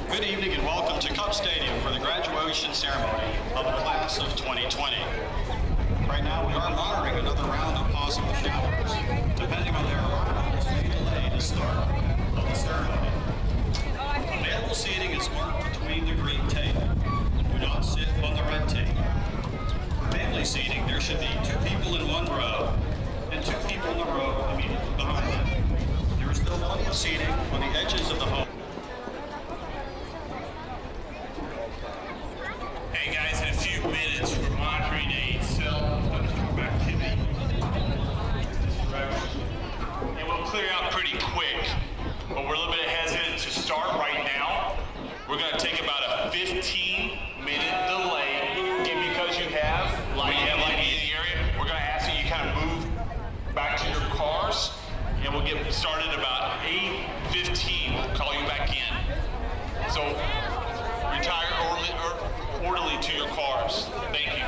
Good evening and welcome to Cup Stadium for the graduation ceremony of the class of 2020. Right now we are monitoring another round of possible showers. Depending on their arrival, may delay the start of the ceremony. Available seating is marked between the green tape. Do not sit on the red tape. Family seating, there should be 2 people in one row and 2 people in the row immediately behind them. There is still plenty of seating on the edges of the home. Hey guys, in a few minutes we're monitoring a self-thunderstorm activity. And we'll clear out pretty quick, but we're a little bit hesitant to start right now. We're going to take about a 15-minute delay, and because you have lighting in the area, we're going to ask that you kind of move back to your cars, and we'll get started about 8:15. We'll call you back in. So retire orderly to your cars. Thank you.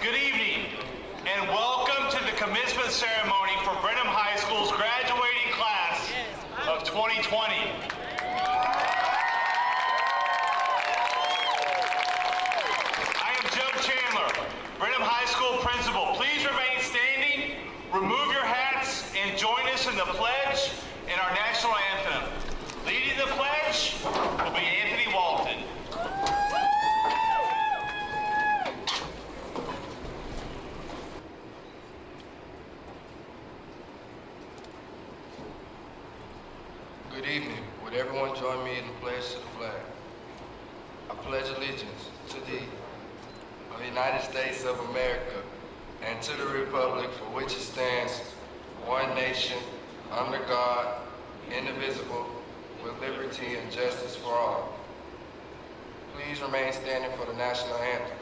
Good evening, and welcome to the commencement ceremony for Brenham High School's graduating class of 2020. I am Joe Chandler, Brenham High School principal. Please remain standing, remove your hats, and join us in the pledge and our national anthem. Leading the pledge will be Anthony Walton. Good evening. Would everyone join me in the pledge to the flag? I pledge allegiance to the United States of America and to the republic for which it stands, one nation, under God, indivisible, with liberty and justice for all. Please remain standing for the national anthem.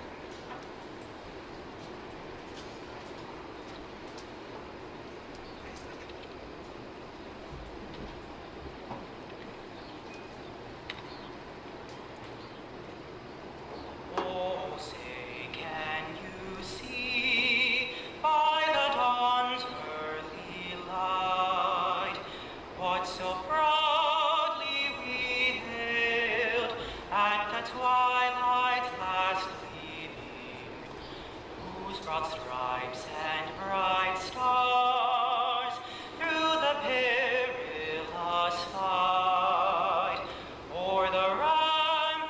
Stripes and bright stars through the perilous fight, o'er the ramparts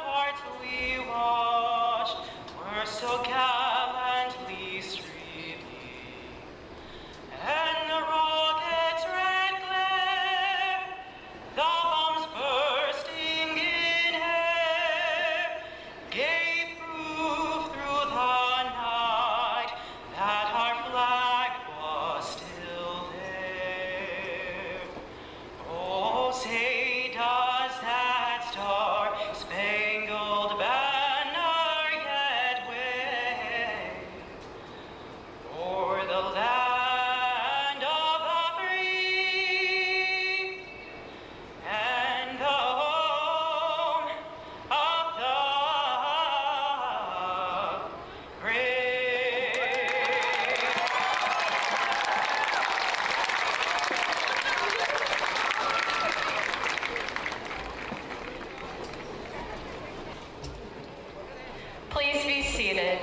seated.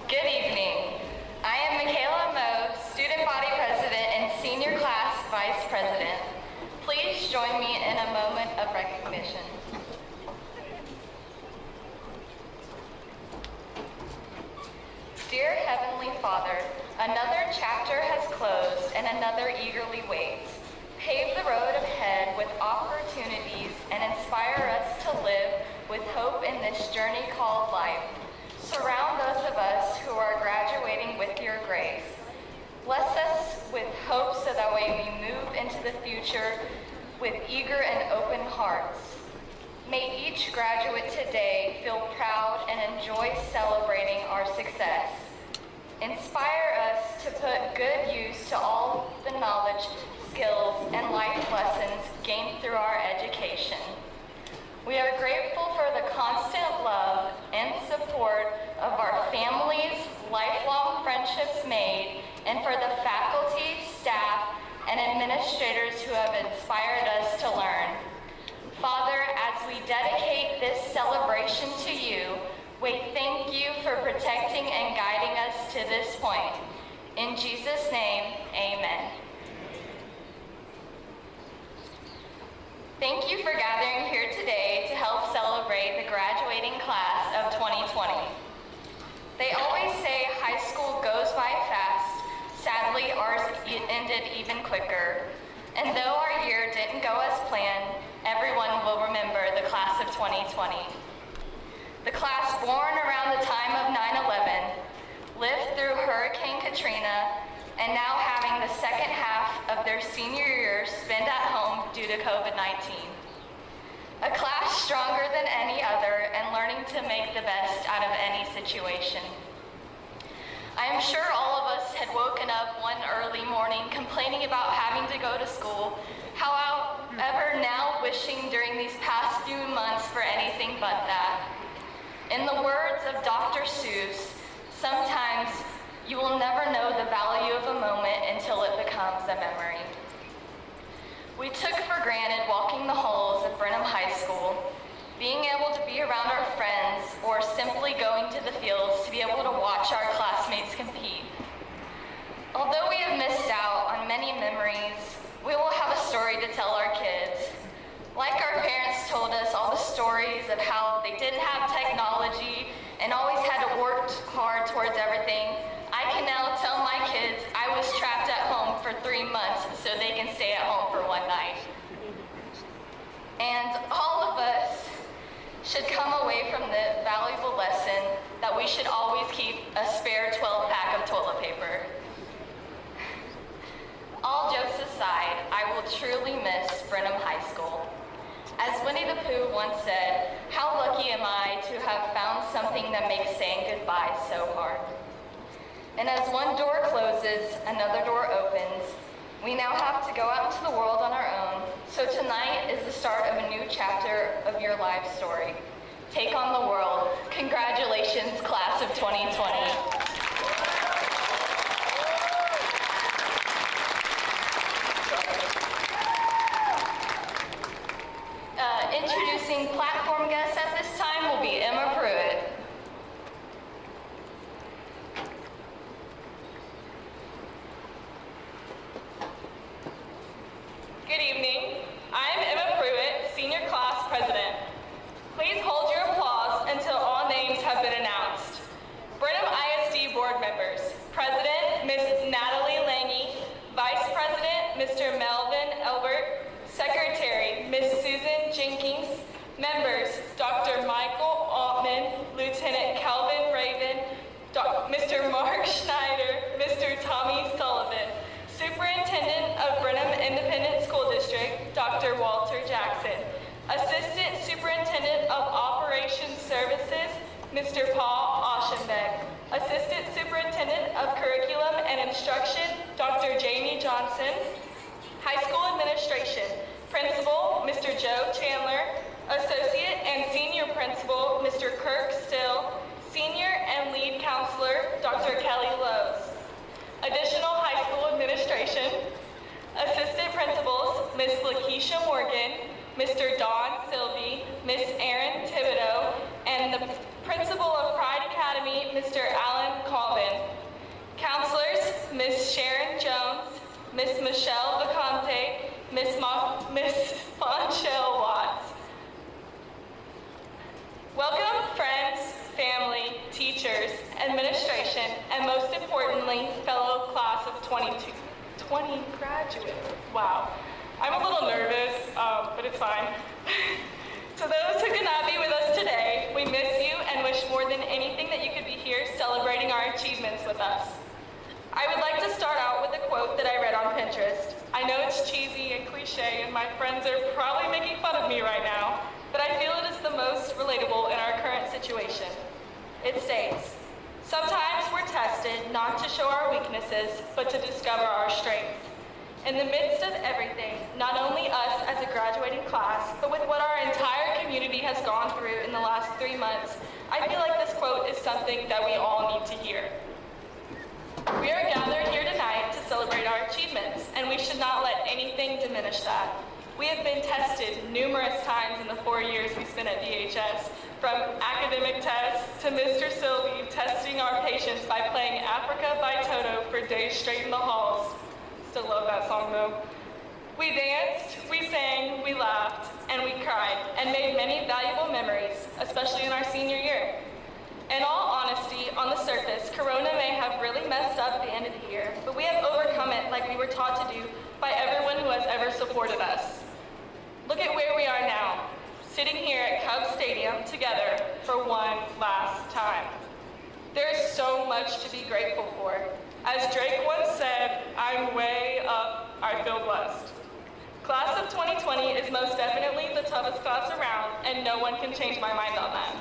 Good evening. I am Michaela Moe, Student Body President and Senior Class Vice President. Please join me in a moment of recognition. Dear Heavenly Father, another chapter has closed and another eagerly waits. Pave the road ahead with opportunities and inspire us to live with hope in this journey called life. Surround those of us who are graduating with your grace. Bless us with hope so that way we move into the future with eager and open hearts. May each graduate today feel proud and enjoy celebrating our success. Inspire us to put good use to all the knowledge, skills, and life lessons gained through our education. We are grateful for the constant love and support of our families, lifelong friendships made, and for the faculty, staff, and administrators who have inspired us to learn. Father, as we dedicate this celebration to you, we thank you for protecting and guiding us to this point. In Jesus' name, amen. Thank you for gathering here today to help celebrate the graduating class of 2020. They always say high school goes by fast. Sadly, ours ended even quicker. And though our year didn't go as planned, everyone will remember the class of 2020. The class born around the time of 9/11, lived through Hurricane Katrina, and now having the second half of their senior year spent at home due to COVID-19. A class stronger than any other and learning to make the best out of any situation. I am sure all of us had woken up one early morning complaining about having to go to school, however now wishing during these past few months for anything but that. In the words of Dr. Seuss, sometimes you will never know the value of a moment until it becomes a memory. We took for granted walking the halls of Brenham High School, being able to be around our friends, or simply going to the fields to be able to watch our classmates compete. Although we have missed out on many memories, we will have a story to tell our kids. Like our parents told us all the stories of how they didn't have technology and always had to work hard towards everything, I can now tell my kids I was trapped at home for 3 months so they can stay at home for one night. And all of us should come away from the valuable lesson that we should always keep a spare 12-pack of toilet paper. All jokes aside, I will truly miss Brenham High School. As Winnie the Pooh once said, how lucky am I to have found something that makes saying goodbye so hard. And as one door closes, another door opens. We now have to go out into the world on our own. So tonight is the start of a new chapter of your life story. Take on the world. Congratulations, class of 2020. Introducing platform guests at this time will be Emma Pruitt. Good evening. I'm Emma Pruitt, Senior Class President. Please hold your applause until all names have been announced. Brenham ISD Board Members. President, Ms. Natalie Lange. Vice President, Mr. Melvin Elbert. Secretary, Ms. Susan Jenkins. Members, Dr. Michael Altman, Lieutenant Calvin Raven, Mr. Mark Schneider, Mr. Tommy Sullivan. Superintendent of Brenham Independent School District, Dr. Walter Jackson. Assistant Superintendent of Operations Services, Mr. Paul Oschenbeck. Assistant Superintendent of Curriculum and Instruction, Dr. Jamie Johnson. High School Administration, Principal, Mr. Joe Chandler. Associate and Senior Principal, Mr. Kirk Still. Senior and Lead Counselor, Dr. Kelly Lowe's. Additional High School Administration, Assistant Principals, Miss Lakeisha Morgan, Mr. Don Sylvie, Miss Erin Thibodeau, and the principal of Pride Academy, Mr. Alan Colvin. Counselors, Miss Sharon Jones, Miss Michelle Vicante, Miss Monchelle Watts. Welcome, friends, family, teachers, administration, and most importantly, fellow class of 20 graduates. Wow. I'm a little nervous, but it's fine. To those who could not be with us today, we miss you and wish more than anything that you could be here celebrating our achievements with us. I would like to start out with a quote that I read on Pinterest. I know it's cheesy and cliche, and my friends are probably making fun of me right now, but I feel it is the most relatable in our current situation. It states, "Sometimes we're tested not to show our weaknesses, but to discover our strengths." In the midst of everything, not only us as a graduating class, but with what our entire community has gone through in the last 3 months, I feel like this quote is something that we all need to hear. We are gathered here tonight to celebrate our achievements, and we should not let anything diminish that. We have been tested numerous times in the 4 years we spent at VHS, from academic tests to Mr. Sylvie testing our patience by playing Africa by Toto for days straight in the halls. Still love that song though. We danced, we sang, we laughed, and we cried, and made many valuable memories, especially in our senior year. In all honesty, on the surface, Corona may have really messed up the end of the year, but we have overcome it like we were taught to do by everyone who has ever supported us. Look at where we are now, sitting here at Cub Stadium together for one last time. There is so much to be grateful for. As Drake once said, "I'm way up, I feel blessed." Class of 2020 is most definitely the toughest class around, and no one can change my mind on that.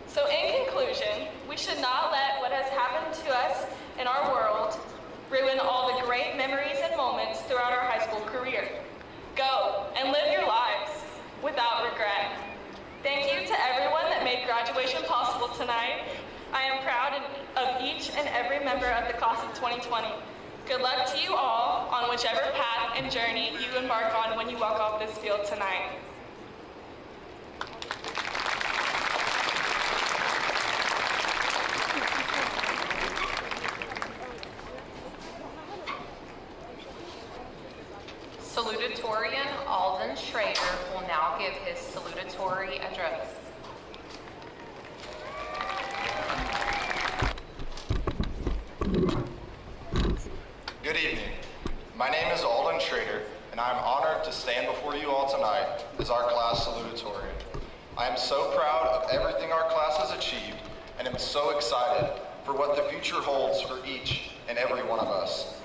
So in conclusion, we should not let what has happened to us in our world ruin all the great memories and moments throughout our high school career. Go and live your lives without regret. Thank you to everyone that made graduation possible tonight. I am proud of each and every member of the class of 2020. Good luck to you all on whichever path and journey you embark on when you walk off this field tonight. Salutatorian Alden Schrader will now give his salutatory address. Good evening. My name is Alden Schrader, and I am honored to stand before you all tonight as our class salutatorian. I am so proud of everything our class has achieved, and am so excited for what the future holds for each and every one of us.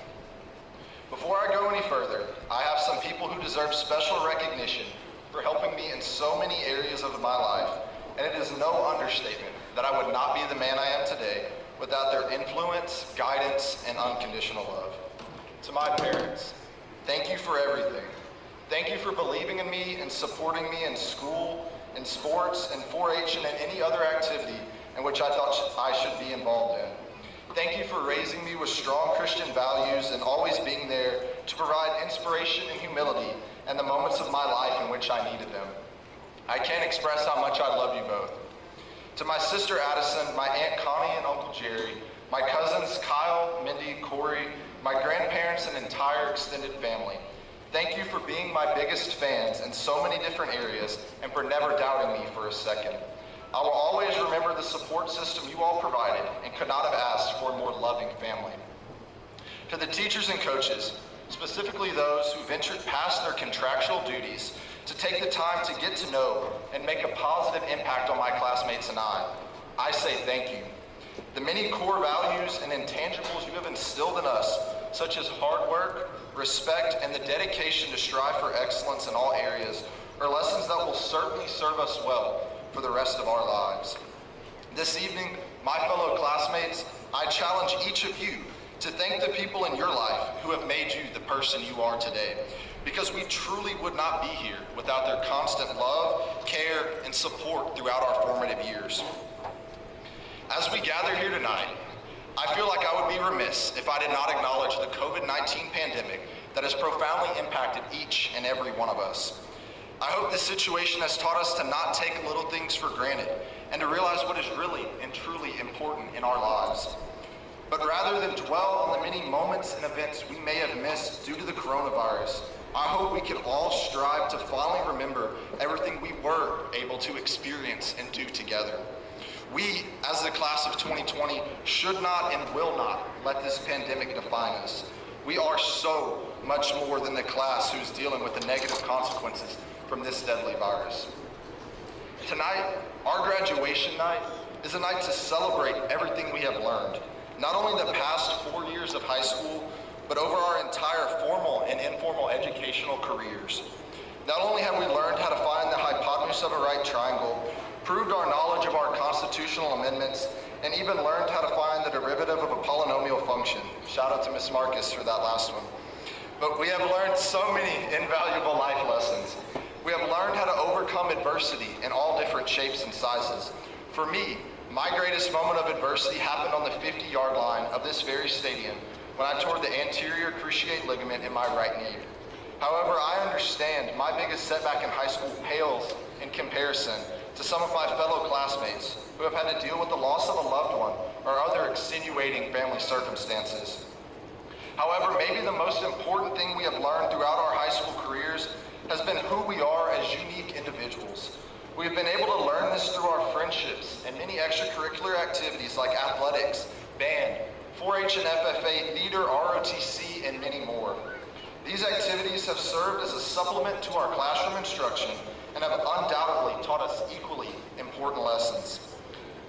Before I go any further, I have some people who deserve special recognition for helping me in so many areas of my life, and it is no understatement that I would not be the man I am today without their influence, guidance, and unconditional love. To my parents, thank you for everything. Thank you for believing in me and supporting me in school, in sports, in 4-H, and in any other activity in which I thought I should be involved in. Thank you for raising me with strong Christian values and always being there to provide inspiration and humility in the moments of my life in which I needed them. I can't express how much I love you both. To my sister Addison, my Aunt Connie and Uncle Jerry, my cousins Kyle, Mindy, Corey, my grandparents and entire extended family, thank you for being my biggest fans in so many different areas and for never doubting me for a second. I will always remember the support system you all provided and could not have asked for a more loving family. To the teachers and coaches, specifically those who ventured past their contractual duties to take the time to get to know and make a positive impact on my classmates and I say thank you. The many core values and intangibles you have instilled in us, such as hard work, respect, and the dedication to strive for excellence in all areas, are lessons that will certainly serve us well for the rest of our lives. This evening, my fellow classmates, I challenge each of you to thank the people in your life who have made you the person you are today, because we truly would not be here without their constant love, care, and support throughout our formative years. As we gather here tonight, I feel like I would be remiss if I did not acknowledge the COVID-19 pandemic that that has profoundly impacted each and every one of us. I hope this situation has taught us to not take little things for granted and to realize what is really and truly important in our lives. But rather than dwell on the many moments and events we may have missed due to the coronavirus, I hope we can all strive to fondly remember everything we were able to experience and do together. We, as the class of 2020, should not and will not let this pandemic define us. We are so much more than the class who's dealing with the negative consequences from this deadly virus. Tonight, our graduation night is a night to celebrate everything we have learned, not only the past 4 years of high school, but over our entire formal and informal educational careers. Not only have we learned how to find the hypotenuse of a right triangle, proved our knowledge of our constitutional amendments, and even learned how to find the derivative of a polynomial function. Shout out to Ms. Marcus for that last one. But we have learned so many invaluable life lessons. We have learned how to overcome adversity in all different shapes and sizes. For me, my greatest moment of adversity happened on the 50-yard line of this very stadium when I tore the anterior cruciate ligament in my right knee. However, I understand my biggest setback in high school pales in comparison to some of my fellow classmates who have had to deal with the loss of a loved one or other extenuating family circumstances. However, maybe the most important thing we have learned throughout our high school careers has been who we are as unique individuals. We have been able to learn this through our friendships and many extracurricular activities like athletics, band, 4-H and FFA, theater, ROTC, and many more. These activities have served as a supplement to our classroom instruction and have undoubtedly taught us equally important lessons.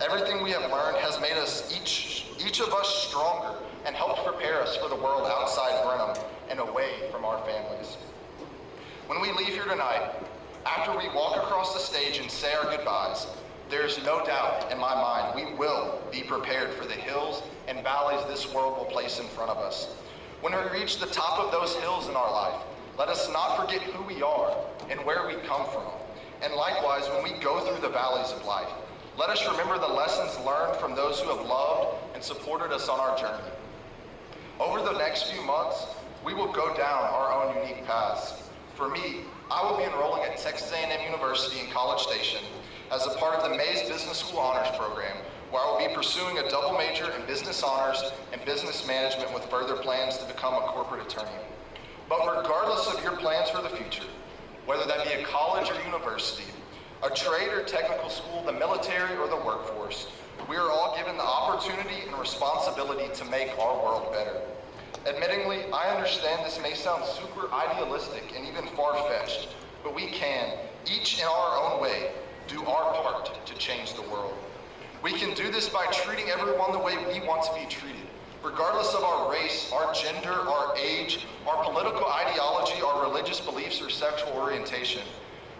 Everything we have learned has made us each of us stronger and helped prepare us for the world outside Brenham and away from our families. When we leave here tonight, after we walk across the stage and say our goodbyes, there's no doubt in my mind we will be prepared for the hills and valleys this world will place in front of us. When we reach the top of those hills in our life, let us not forget who we are and where we come from. And likewise, when we go through the valleys of life, let us remember the lessons learned from those who have loved and supported us on our journey. Over the next few months, we will go down our own unique paths. For me, I will be enrolling at Texas A&M University in College Station as a part of the Mays Business School Honors Program, where I will be pursuing a double major in business honors and business management with further plans to become a corporate attorney. But regardless of your plans for the future, whether that be a college or university, a trade or technical school, the military or the workforce, we are all given the opportunity and responsibility to make our world better. Admittingly, I understand this may sound super idealistic and even far-fetched, but we can, each in our own way, do our part to change the world. We can do this by treating everyone the way we want to be treated, regardless of our race, our gender, our age, our political ideology, our religious beliefs, or sexual orientation.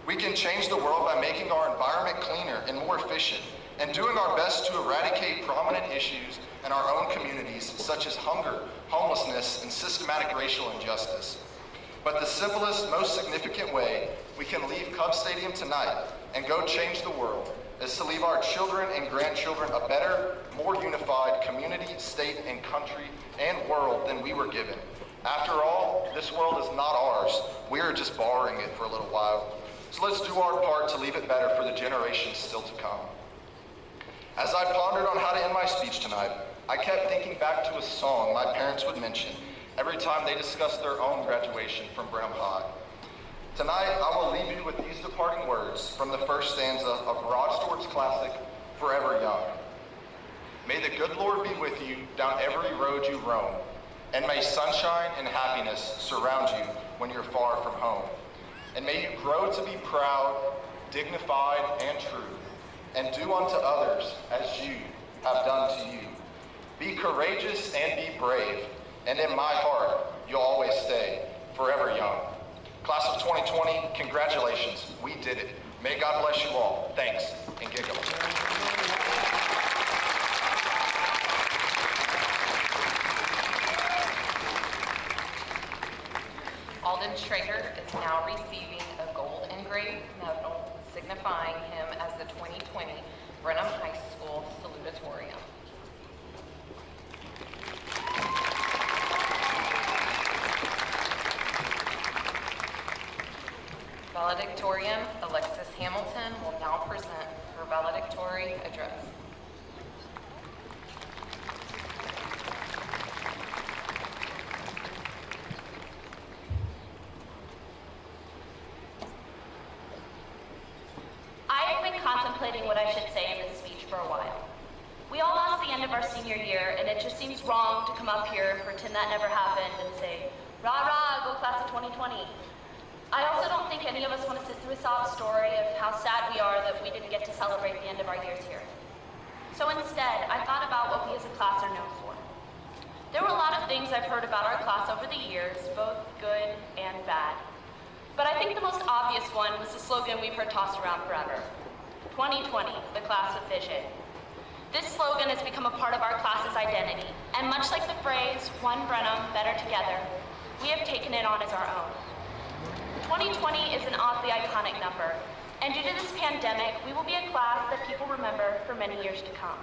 We can change the world by making our environment cleaner and more efficient, and doing our best to eradicate prominent issues in our own communities, such as hunger, homelessness, and systematic racial injustice. But the simplest, most significant way we can leave Cub Stadium tonight and go change the world is to leave our children and grandchildren a better, more unified community, state, and country and world than we were given. After all, this world is not ours. We are just borrowing it for a little while. So let's do our part to leave it better for the generations still to come. As I pondered on how to end my speech tonight, I kept thinking back to a song my parents would mention every time they discussed their own graduation from Brenham High. Tonight, I will leave you with these departing words from the first stanza of Rod Stewart's classic, Forever Young. May the good Lord be with you down every road you roam, and may sunshine and happiness surround you when you're far from home. And may you grow to be proud, dignified, and true, and do unto others as you have done to you. Be courageous and be brave, and in my heart, you'll always stay forever young. Class of 2020, congratulations, we did it. May God bless you all. Thanks, and giggle. Alden Schrader is now receiving a gold engraved medal signifying him as the 2020 Brenham High School salutatorian. Valedictorian Alexis Hamilton will now present her valedictory address. I've been contemplating what I should say in this speech for a while. We all lost the end of our senior year, and it just seems wrong to come up here and pretend that never happened and say, rah rah, go class of 2020. I also don't think any of us want to sit through a sob story of how sad we are that we didn't get to celebrate the end of our years here. So instead, I thought about what we as a class are known for. There were a lot of things I've heard about our class over the years, both good and bad. But I think the most obvious one was the slogan we've heard tossed around forever. 2020, the class with vision. This slogan has become a part of our class's identity, and much like the phrase, one Brenham, better together, we have taken it on as our own. 2020 is an oddly iconic number, and due to this pandemic, we will be a class that people remember for many years to come.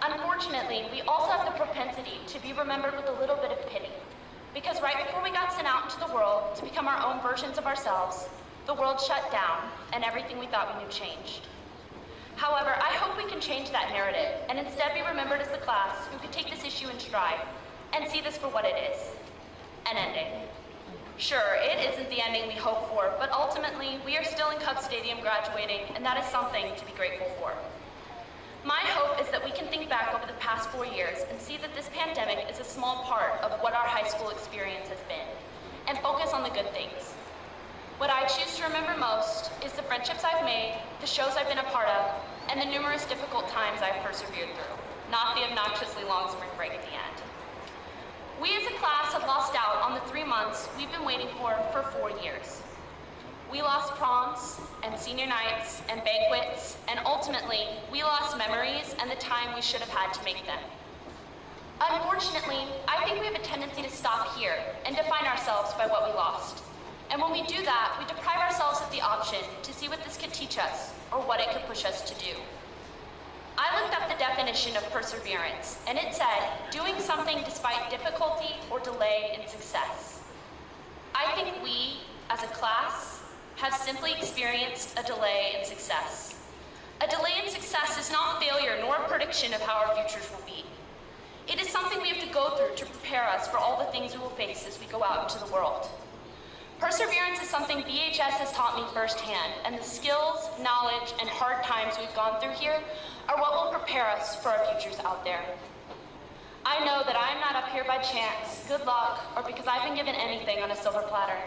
Unfortunately, we also have the propensity to be remembered with a little bit of pity, because right before we got sent out into the world to become our own versions of ourselves, the world shut down, and everything we thought we knew changed. However, I hope we can change that narrative and instead be remembered as the class who could take this issue in stride and see this for what it is, an ending. Sure, it isn't the ending we hope for, but ultimately, we are still in Cub Stadium graduating, and that is something to be grateful for. My hope is that we can think back over the past 4 years and see that this pandemic is a small part of what our high school experience has been, and focus on the good things. What I choose to remember most is the friendships I've made, the shows I've been a part of, and the numerous difficult times I've persevered through, not the obnoxiously long spring break at the end. We as a class have lost out on the 3 months we've been waiting for 4 years. We lost proms and senior nights and banquets, and ultimately, we lost memories and the time we should have had to make them. Unfortunately, I think we have a tendency to stop here and define ourselves by what we lost. And when we do that, we deprive ourselves of the option to see what this could teach us or what it could push us to do. I looked up the definition of perseverance, and it said, doing something despite difficulty or delay in success. I think we, as a class, have simply experienced a delay in success. A delay in success is not failure nor a prediction of how our futures will be. It is something we have to go through to prepare us for all the things we will face as we go out into the world. Perseverance is something VHS has taught me firsthand, and the skills, knowledge, and hard times we've gone through here are what will prepare us for our futures out there. I know that I am not up here by chance, good luck, or because I've been given anything on a silver platter.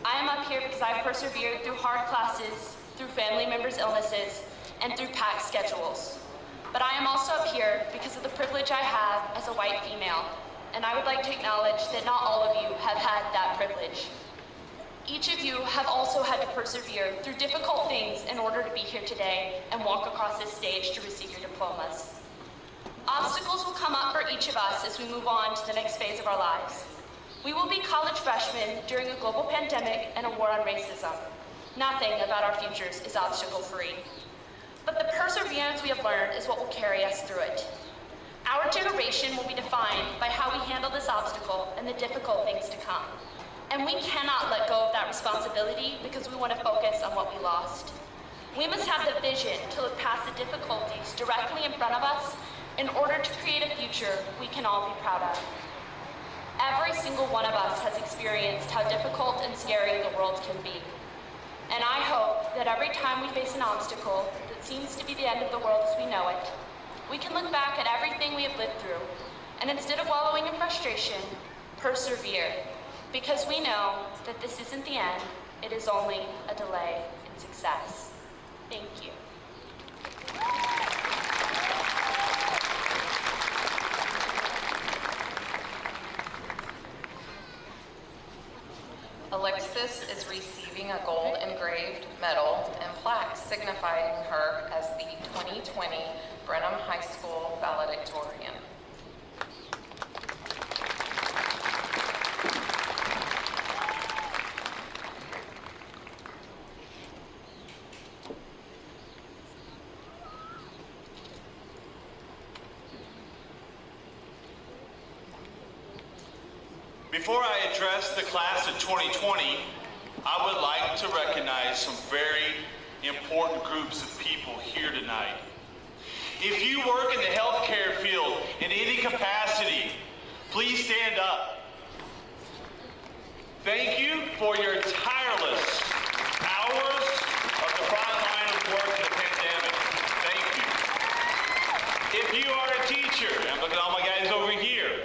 I am up here because I've persevered through hard classes, through family members' illnesses, and through packed schedules. But I am also up here because of the privilege I have as a white female, and I would like to acknowledge that not all of you have had that privilege. Each of you have also had to persevere through difficult things in order to be here today and walk across this stage to receive your diplomas. Obstacles will come up for each of us as we move on to the next phase of our lives. We will be college freshmen during a global pandemic and a war on racism. Nothing about our futures is obstacle-free. But the perseverance we have learned is what will carry us through it. Our generation will be defined by how we handle this obstacle and the difficult things to come. And we cannot let go of that responsibility because we want to focus on what we lost. We must have the vision to look past the difficulties directly in front of us in order to create a future we can all be proud of. Every single one of us has experienced how difficult and scary the world can be. And I hope that every time we face an obstacle that seems to be the end of the world as we know it, we can look back at everything we have lived through, and instead of wallowing in frustration, persevere. Because we know that this isn't the end, it is only a delay in success. Thank you. Alexis is receiving a gold engraved medal and plaque signifying her as the 2020 Brenham High School valedictorian. Before I address the class of 2020, I would like like to recognize some very important groups of people here tonight. If you work in the healthcare field in any capacity, please stand up. Thank you for your tireless hours of the front line of work in the pandemic. Thank you. If you are a teacher, and I'm looking at all my guys over here,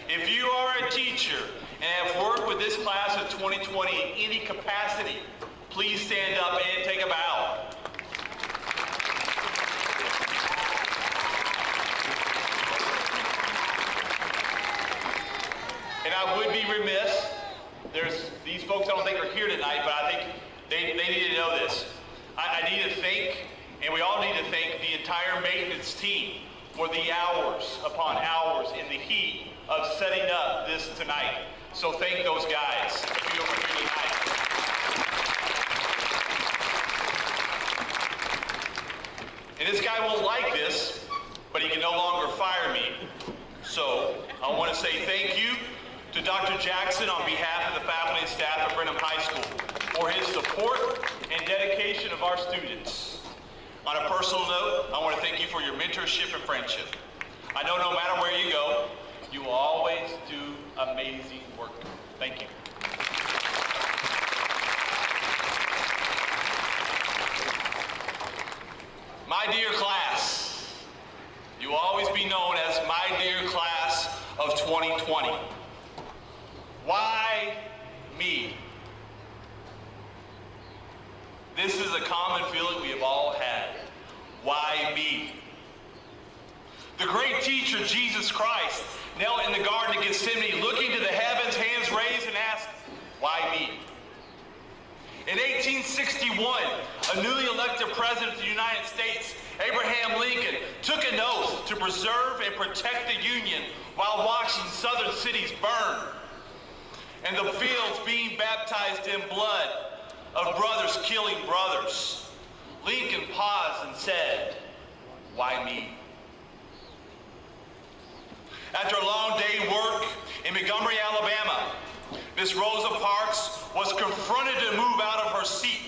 if you are a teacher and have worked with this class of 2020 in any capacity, please stand up and take a bow. And I would be remiss, these folks I don't think are here tonight, but I think they need to know this. I need to thank, and we all need to thank the entire maintenance team for the hours upon hours in the heat of setting up this tonight. So thank those guys. If you over here tonight. And this guy won't like this, but he can no longer fire me. So I want to say thank you to Dr. Jackson on behalf of the faculty and staff at Brenham High School for his support and dedication of our students. On a personal note, I want to thank you for your mentorship and friendship. I know no matter where you go, you will always do amazing work. Thank you. My dear class, you will always be known as my dear class of 2020. Why me? This is a common feeling we have all had. Why me? The great teacher, Jesus Christ, knelt in the Garden of Gethsemane, looking to the heavens, hands raised, and asked, why me? In 1861, a newly elected president of the United States, Abraham Lincoln, took an oath to preserve and protect the Union while watching southern cities burn and the fields being baptized in blood of brothers killing brothers. Lincoln paused and said, why me? After a long day work in Montgomery, Alabama, Miss Rosa Parks was confronted to move out of her seat.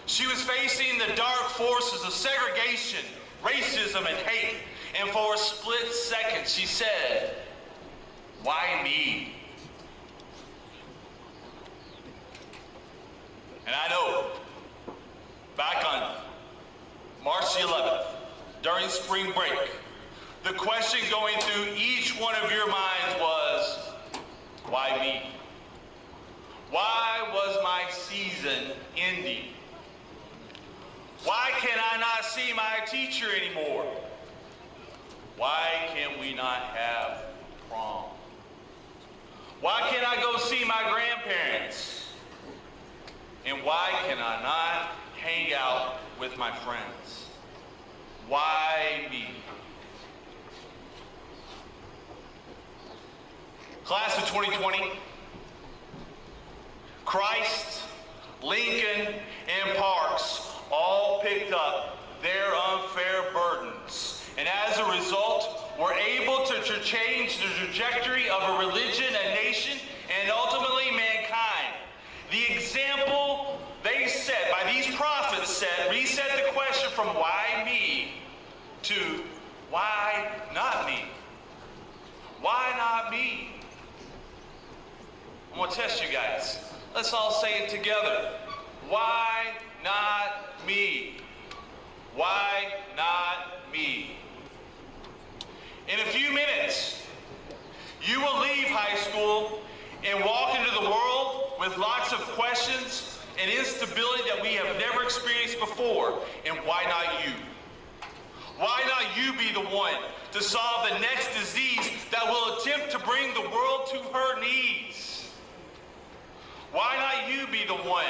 She was facing the dark forces of segregation, racism, and hate. And for a split second, she said, why me? And I know, back on March the 11th, during spring break, the question going through each one of your minds was, why me? Why was my season ending? Why can I not see my teacher anymore? Why can we not have prom? Why can't I go see my grandparents? And why can I not hang out with my friends? Why me? Class of 2020, Christ, Lincoln, and Parks all picked up their unfair burdens, and as a result, were able to change the trajectory of a religion, a nation, and ultimately mankind. The example they set, by these prophets set, reset the question from why me to why not me? Why not me? I'm going to test you guys. Let's all say it together. Why not me? Why not me? In a few minutes, you will leave high school and walk into the world with lots of questions and instability that we have never experienced before. And why not you? Why not you be the one to solve the next disease that will attempt to bring the world to her knees? Why not you be the one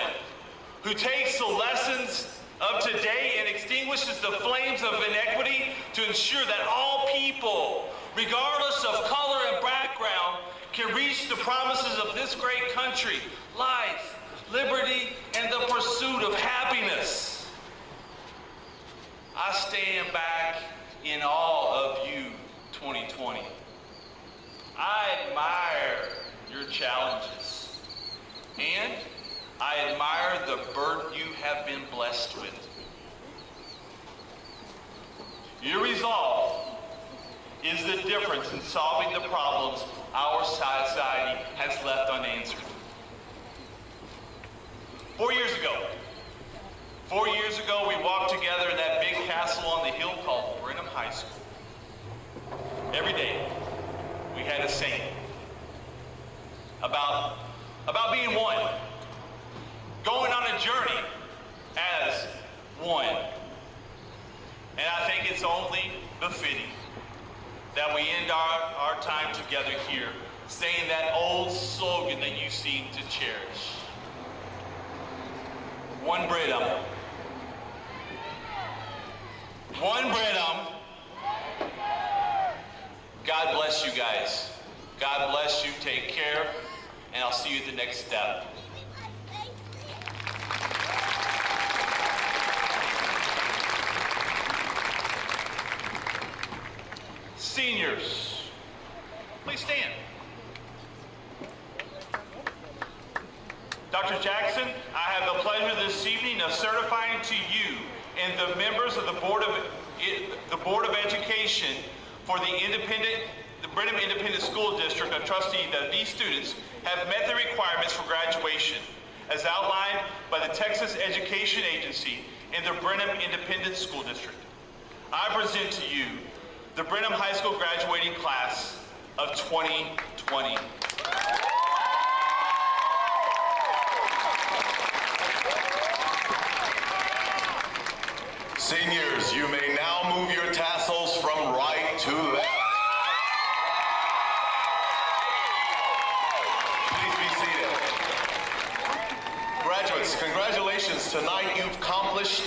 who takes the lessons of today and extinguishes the flames of inequity to ensure that all people, regardless of color and background, can reach the promises of this great country, life, liberty, and the pursuit of happiness? I stand back in awe of you, 2020. I admire your challenges, and I admire the burden you have been blessed with. Your resolve is the difference in solving the problems our society has left unanswered. 4 years ago, we walked together in that big castle on the hill called Brenham High School. Every day, we had a saying about being one, going on a journey as one. And I think it's only befitting that we end our time together here saying that old slogan that you seem to cherish. One Brenham. One Brenham. God bless you guys. God bless you. Take care. And I'll see you at the next step. Seniors, please stand. Dr. Jackson, I have the pleasure this evening of certifying to you and the members of the Board of Education for the Brenham Independent School District of Trustees that these students have met the requirements for graduation as outlined by the Texas Education Agency and the Brenham Independent School District. I present to you the Brenham High School graduating class of 2020. Seniors, you may now move your tassels from right to left. Please be seated. Graduates, congratulations. Tonight you've accomplished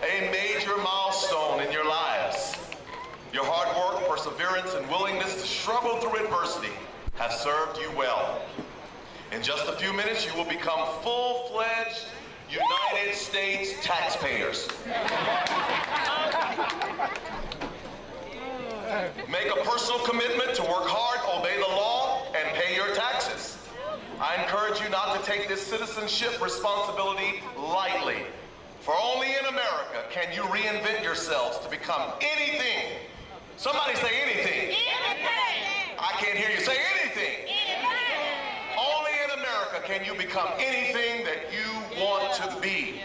a major milestone in your lives. Your hard work, perseverance, and willingness to struggle through adversity have served you well. In just a few minutes, you will become full-fledged United States taxpayers. Make a personal commitment to work hard, obey the law, and pay your taxes. I encourage you not to take this citizenship responsibility lightly. For only in America can you reinvent yourselves to become anything. Somebody say anything. Anything. I can't hear you say anything. Anything. Only in America can you become anything that you want to be.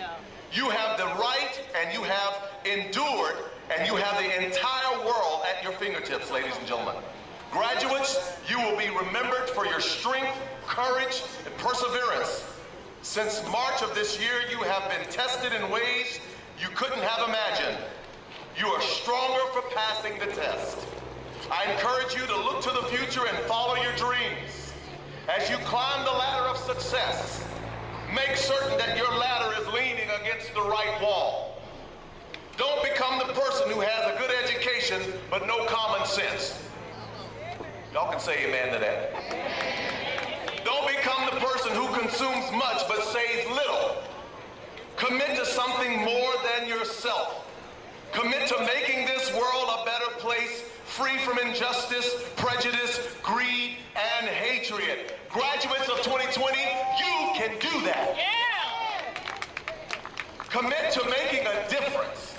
You have the right, and you have endured, and you have the entire world at your fingertips, ladies and gentlemen. Graduates, you will be remembered for your strength, courage, and perseverance. Since March of this year, you have been tested in ways you couldn't have imagined. You are stronger for passing the test. I encourage you to look to the future and follow your dreams. As you climb the ladder of success, make certain that your ladder is leaning against the right wall. Don't become the person who has a good education but no common sense. Y'all can say amen to that. Don't become the person who consumes much but saves little. Commit to something more than yourself. Commit to making this world a better place, free from injustice, prejudice, greed, and hatred. Graduates of 2020, you can do that. Yeah. Commit to making a difference.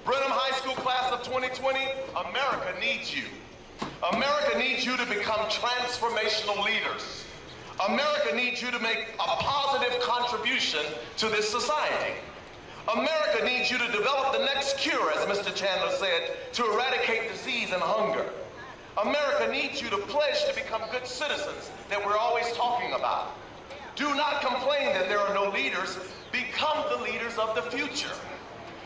Brenham High School class of 2020, America needs you. America needs you to become transformational leaders. America needs you to make a positive contribution to this society. America needs you to develop the next cure, as Mr. Chandler said, to eradicate disease and hunger. America needs you to pledge to become good citizens that we're always talking about. Do not complain that there are no leaders. Become the leaders of the future.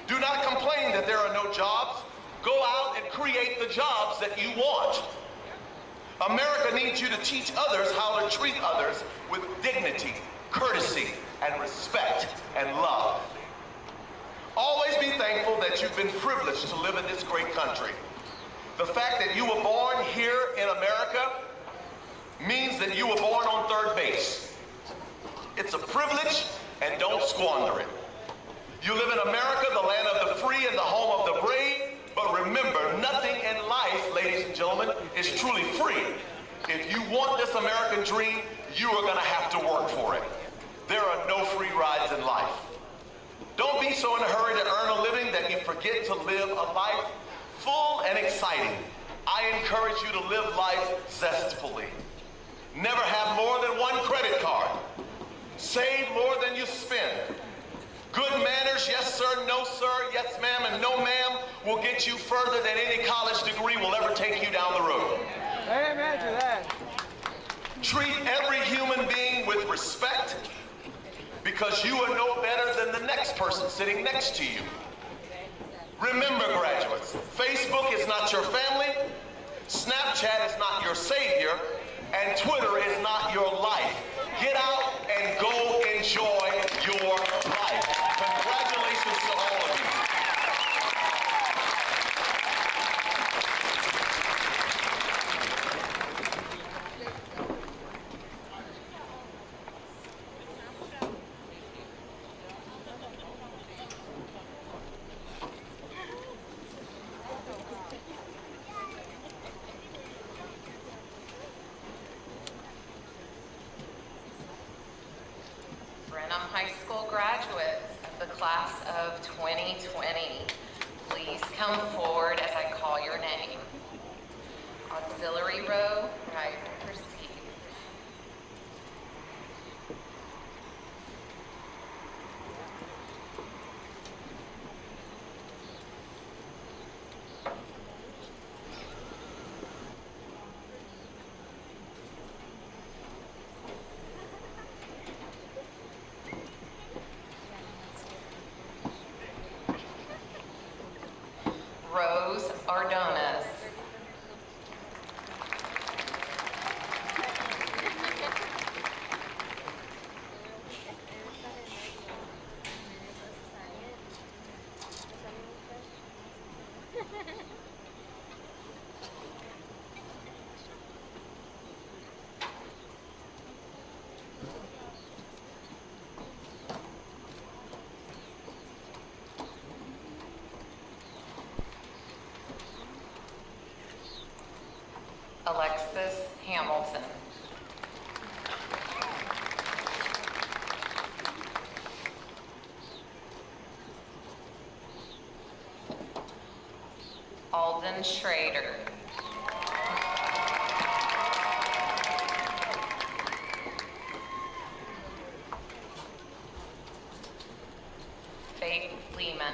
Do not complain that there are no jobs. Go out and create the jobs that you want. America needs you to teach others how to treat others with dignity, courtesy, and respect and love. Always be thankful that you've been privileged to live in this great country. The fact that you were born here in America means that you were born on third base. It's a privilege, and don't squander it. You live in America, the land of the free and the home of the brave, but remember, nothing in life, ladies and gentlemen, is truly free. If you want this American dream, you are going to have to work for it. There are no free rides in life. forget to live a life full and exciting. I encourage you to live life zestfully. Never have more than one credit card. Save more than you spend. Good manners, yes sir, no sir, yes ma'am, and no ma'am will get you further than any college degree will ever take you down the road. Amen to that. Treat every human being with respect because you are no better than the next person sitting next to you. Remember, graduates, Facebook is not your family, Snapchat is not your savior, and Twitter is not your life. Get out and go enjoy your life. Congratulations to all of you. Brenham High School graduates of the class of 2020, please come forward as I call your name. Auxiliary row, right, proceed. Rose Ardones. Alexis Hamilton. Alden Schrader. Faith Lehman.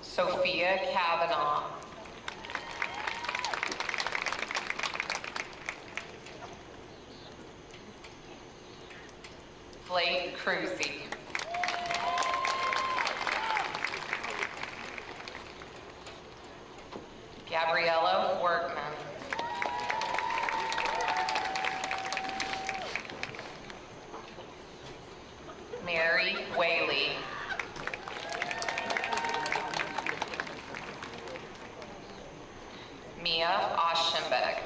Sophia Kavanaugh. Blake Cruzy. Gabriella Workman. Mary Whaley. Mia Oschenbeck.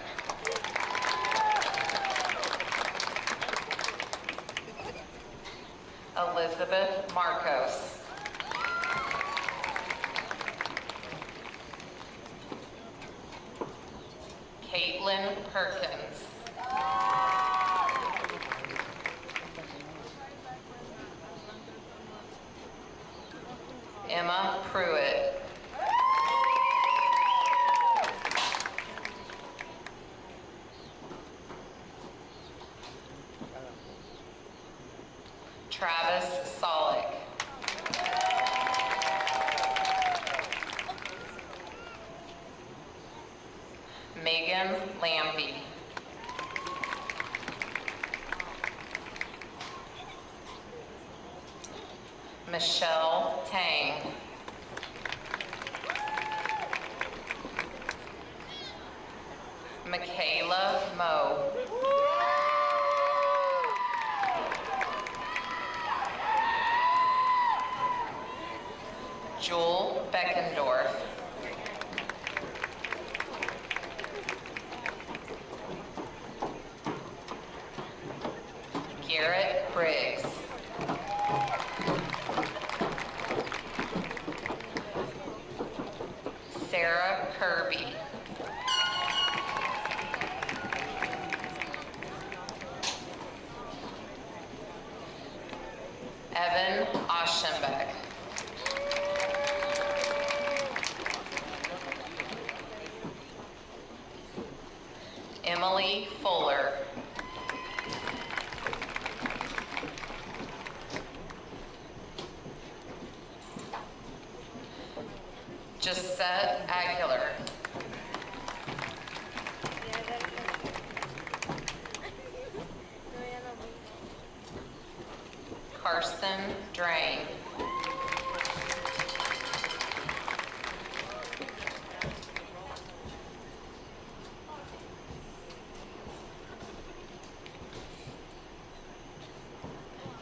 Elizabeth Marcos. Caitlin Perkins. Emma Pruitt. Travis Solick. Megan Lambie. Michelle Tang. Michaela Moe. Jewel Beckendorf. Garrett Briggs. Sarah Kirby. Evan Oschenbeck. Emily Fuller. Gisette Aguilar. Carson Drain.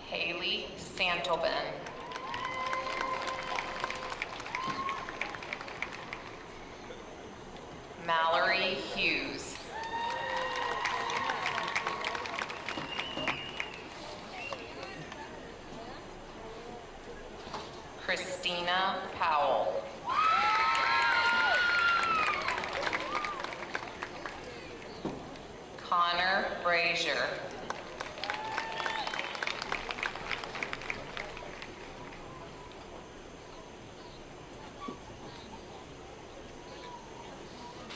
Haley Santelben. Mallory Hughes. Christina Powell. Connor Brazier.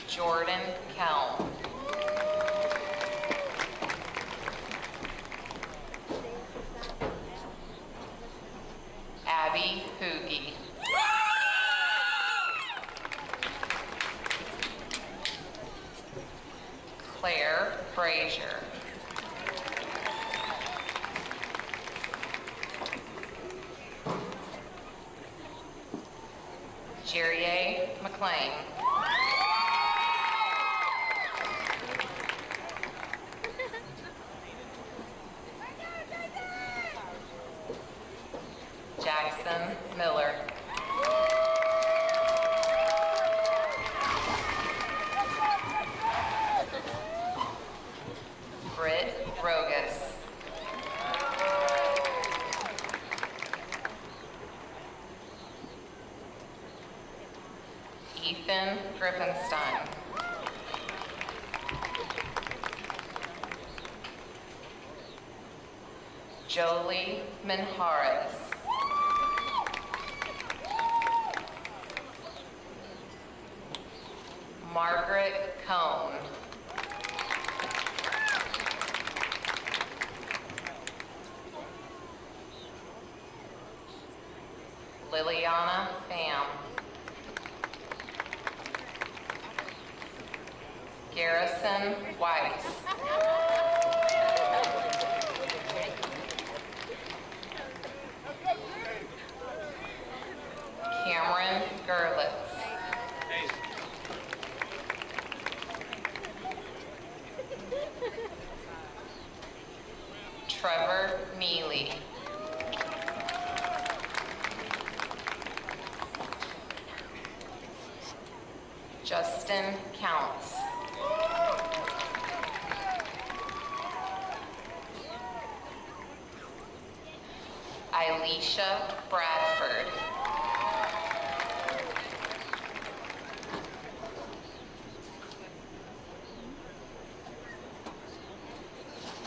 Jordan Kelm. Abby Hoogie. Claire Frazier. Jerrier McLean. Jackson Miller. Britt Rogas. Ethan Griffinstein. Jolie Minhares. Margaret Cone. Liliana Pham. Garrison Weiss. Cameron Gerlitz. Trevor Mealy. Justin Counts. Elisha Bradford.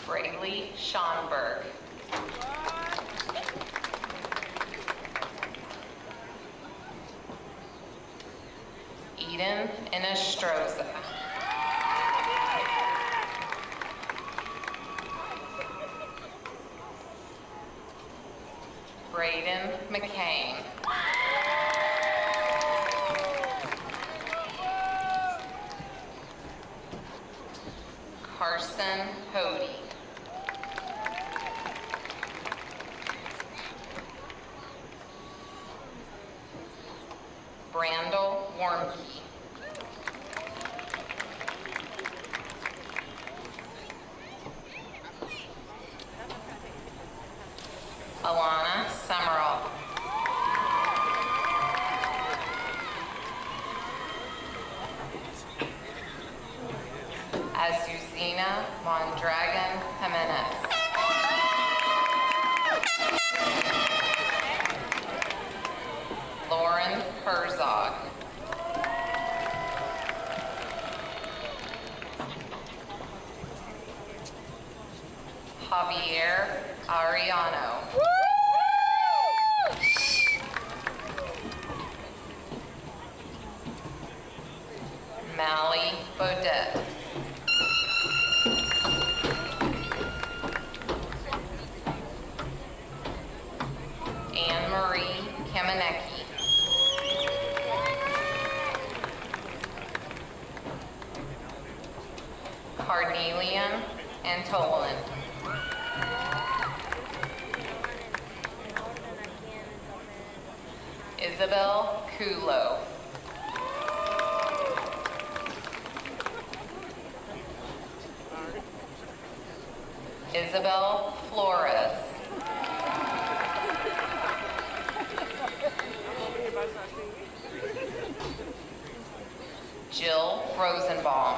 Braylee Schonberg. Eden Inestroza. Braden McCain. Carson Hody. Brandel Warmke. Alana Summerall. Azuzina Mondragon Jimenez. Lauren Herzog. Javier Ariano. Bodette. Anne Marie Kamenecki. Carnelian Antolin. Isabel Kulo. Isabel Flores. Jill Rosenbaum.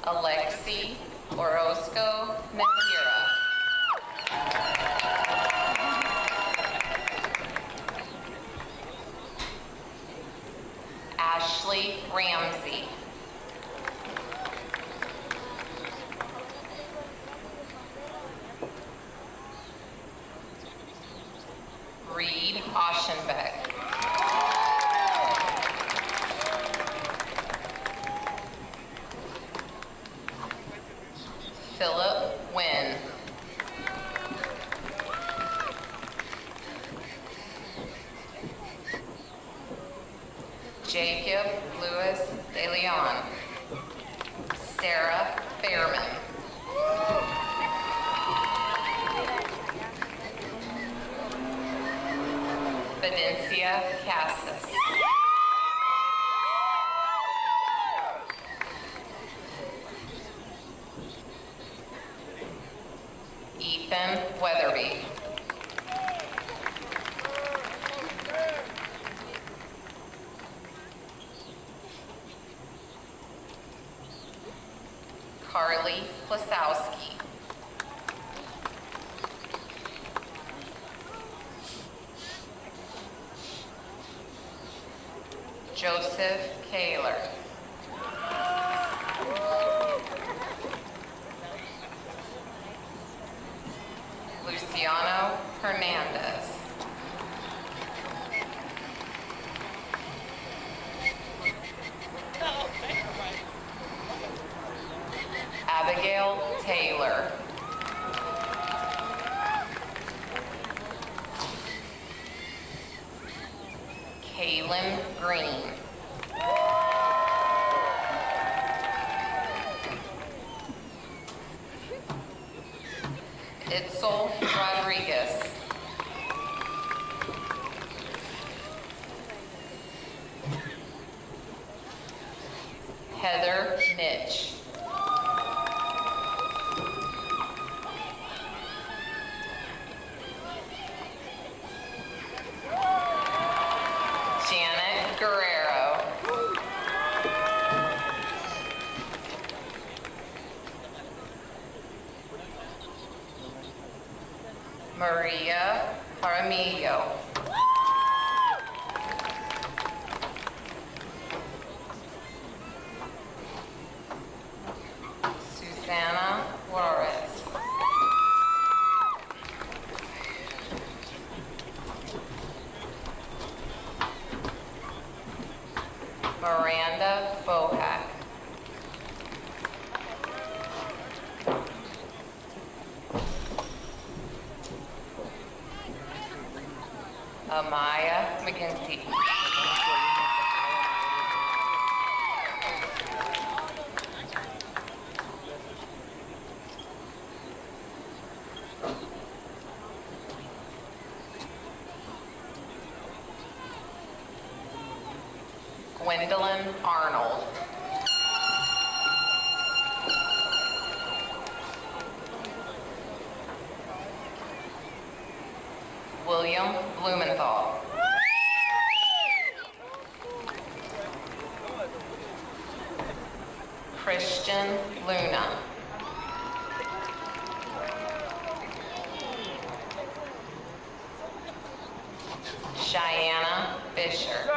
Alexi Orozco Nakira. Ashley Ramsey. Reed Oschenbeck. Philip Wynn. Jacob Louis De Leon. Sarah Fairman. Fidencia Cassis. Ethan Weatherby. Carly Plasowski. Joseph Kaler. Luciano Hernandez. Abigail Taylor. Kaylin Green. Itzel Rodriguez. Heather Mitch. Janet Guerrero. Maria Jaramillo. Susana Juarez. Miranda Bohack. Amaya McGinty. Gwendolyn Arnold. William Blumenthal. Christian Luna. Cheyenne Fisher.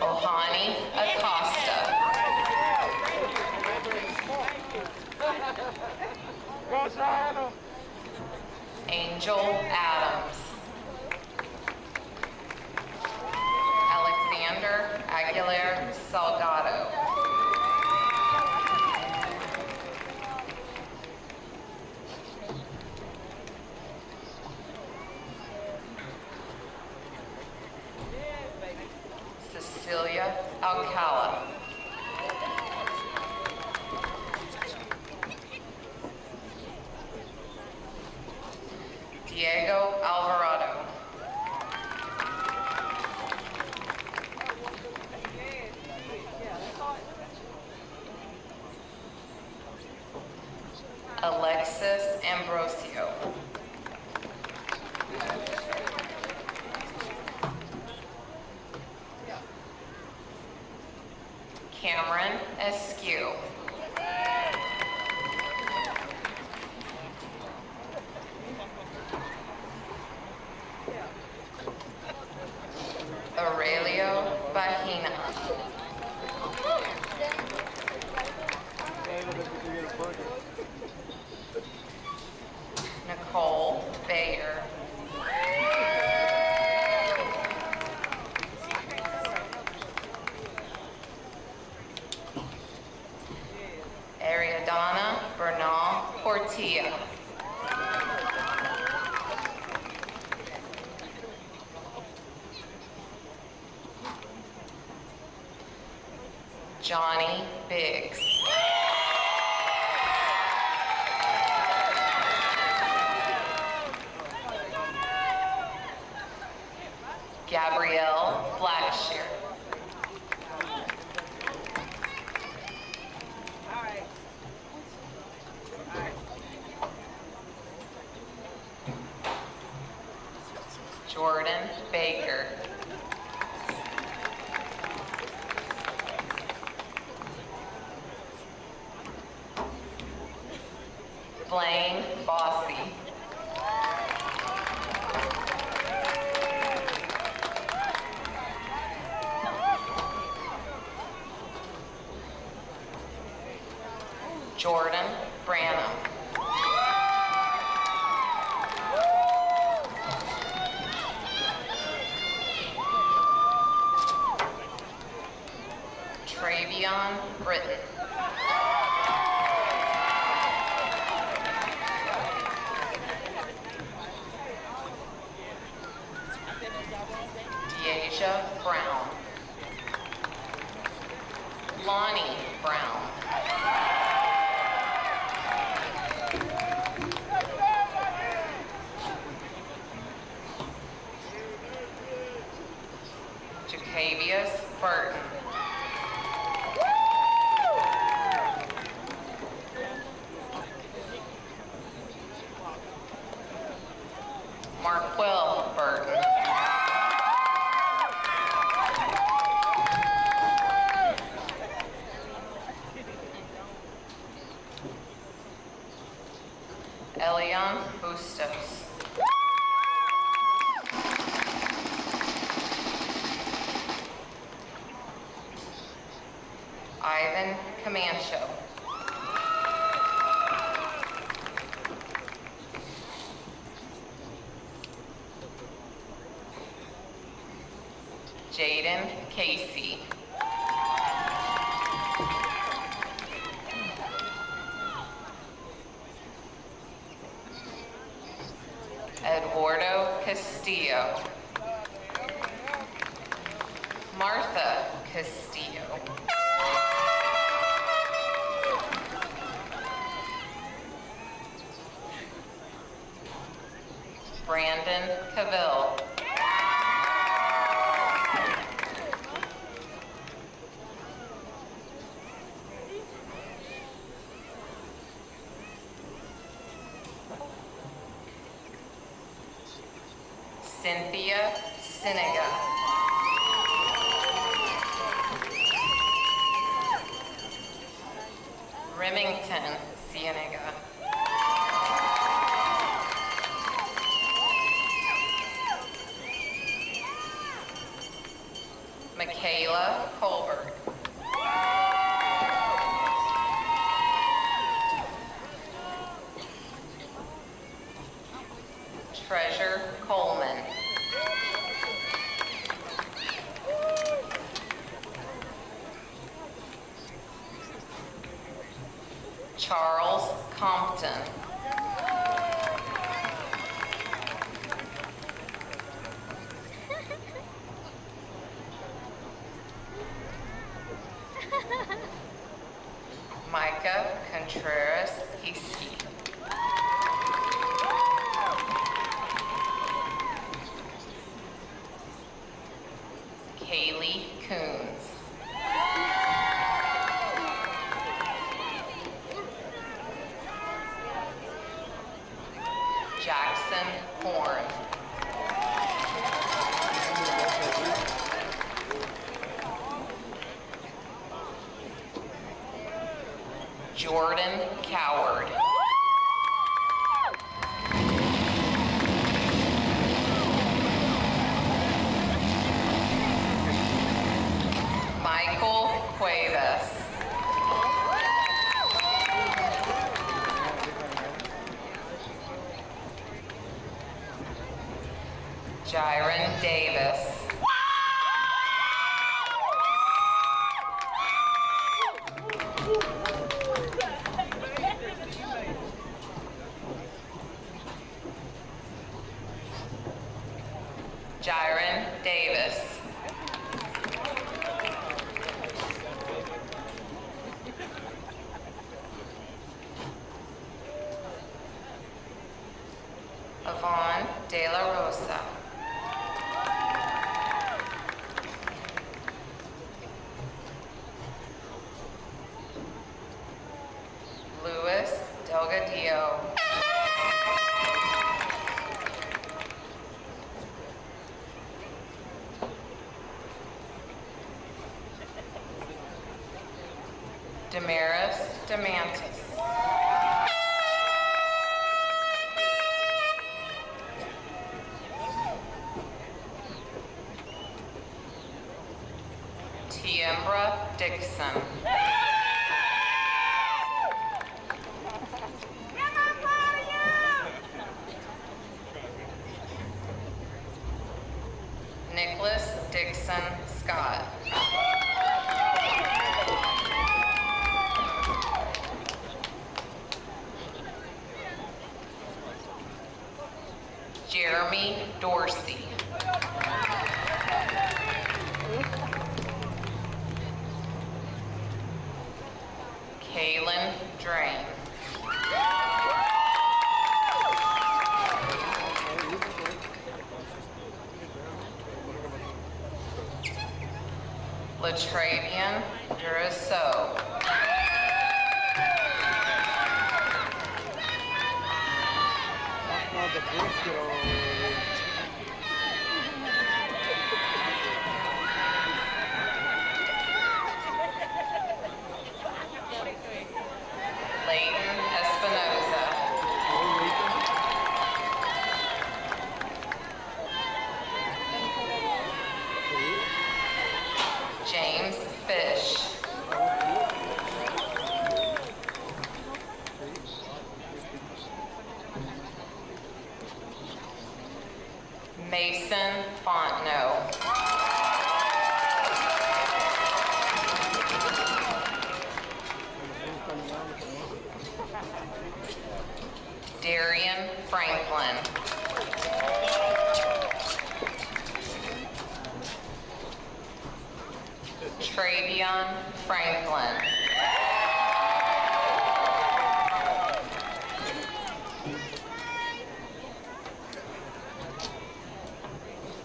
Ohani Acosta. Angel Adams. Alexander Aguilar Salgado. Cecilia Alcala. Diego Alvarado. Alexis Ambrosio. Cameron Eskew. Aurelio Bahina. Nicole Bayer. Ariadna Bernal Portilla. Johnny Biggs. Gabrielle Blackshear. Jordan Baker. Blaine Bossy. Jordan Brenham. Travion Britton. Deasia Brown. Lonnie Brown. Jacavius Burton. Marquell Burton. Elion Bustos. Ivan Comancho. Jaden Casey. Eduardo Castillo. Martha Castillo. Brandon Cavill. Cynthia Sinega. Remington Cienega. Michaela Colbert. Charles Compton. Micah Contreras Hiskey. Kaylee Coons. Jackson Horn. Jordan Coward. Michael Cuevas. Jiren Davis. Jiren Davis. Yvonne De La Rosa. Luis Delgadillo. Damaris Demantis. Tiembra Dixon. Nicholas Dixon Scott. Jeremy Dorsey. Kaylin Drain. Latravian Duraso. Leighton Espinoza. James Fish. Mason Fontenot. Darian Franklin. Travion Franklin.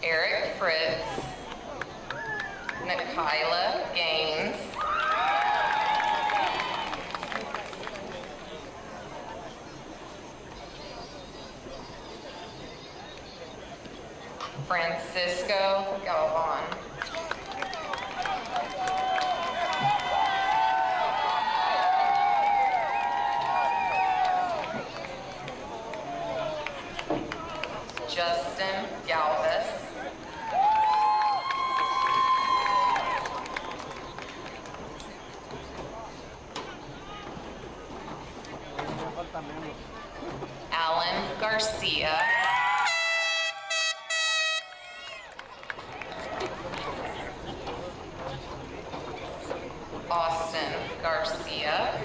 Eric Fritz. Nikayla Gaines. Francisco Galvan. Justin Galvis. Alan Garcia. Austin Garcia.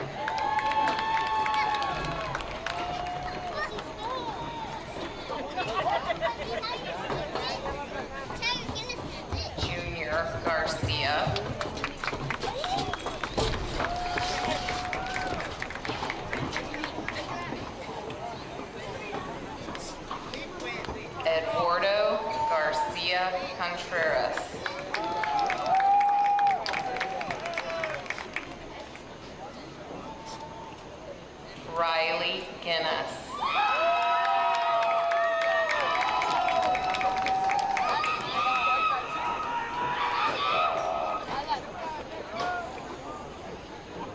Riley Guinness.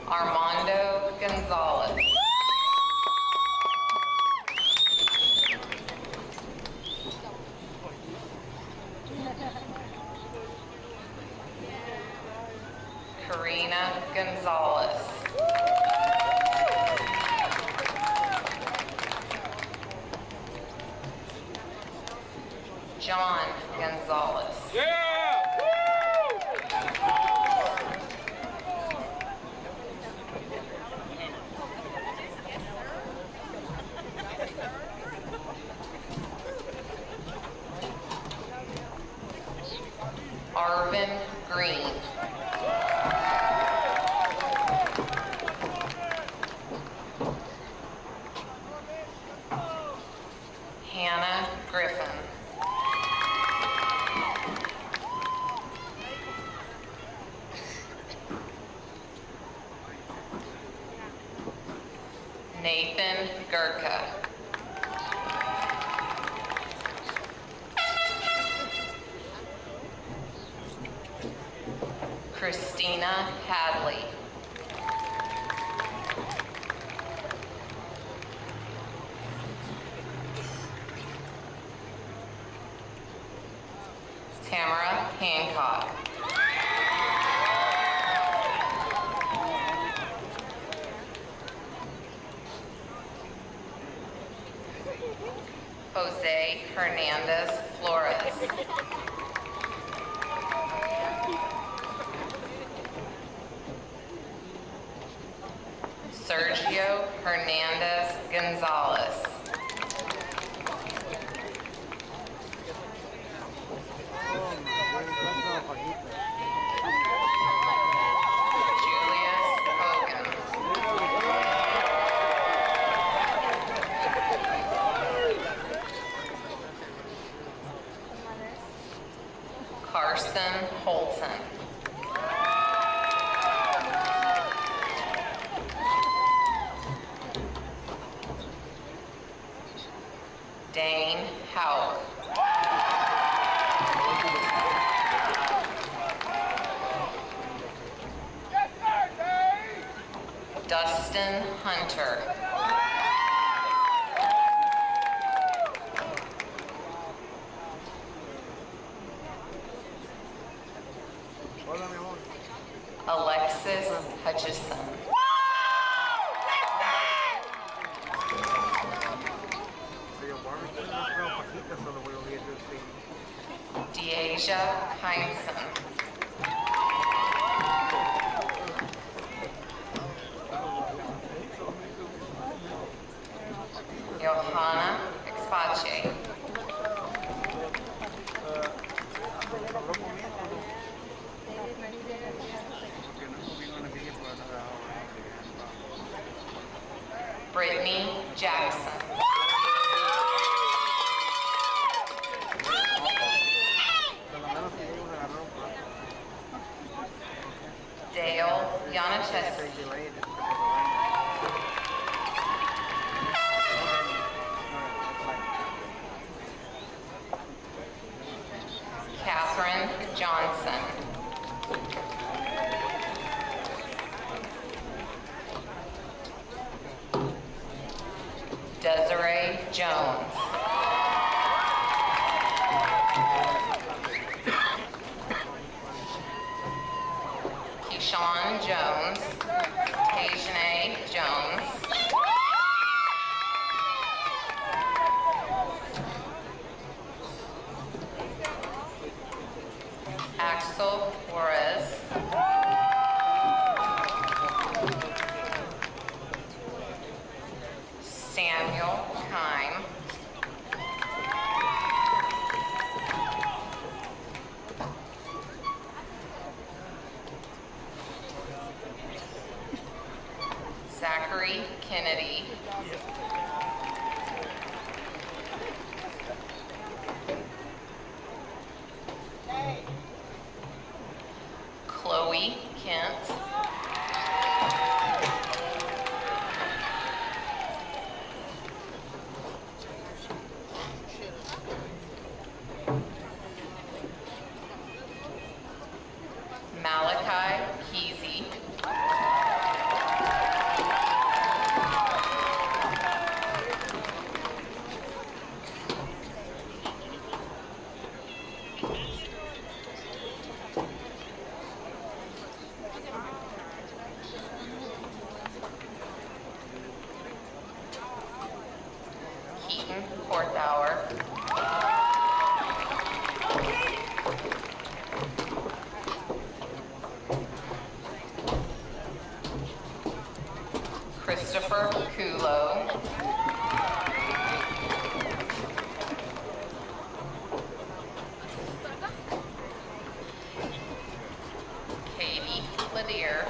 Armando Gonzalez. Karina Gonzalez. John Gonzalez. Arvin Green. Hannah Griffin. Nathan Gurka. Christina Hadley. Tamara Hancock. Jose Hernandez Flores. Sergio Hernandez Gonzalez. Julius Hogan. Carson Holton. Dane Houck. Dustin Hunter. Alexis Hutchison. Deasia Heinsohn. Johanna Expache. Brittany Jackson. Dale Yanacheski. Catherine Johnson. Desiree Jones. Keyshawn Jones. Tajane Jones. Axel Juarez. Samuel Kime. Zachary Kennedy. Chloe Kent. Christopher Kulo, Katie Lanier,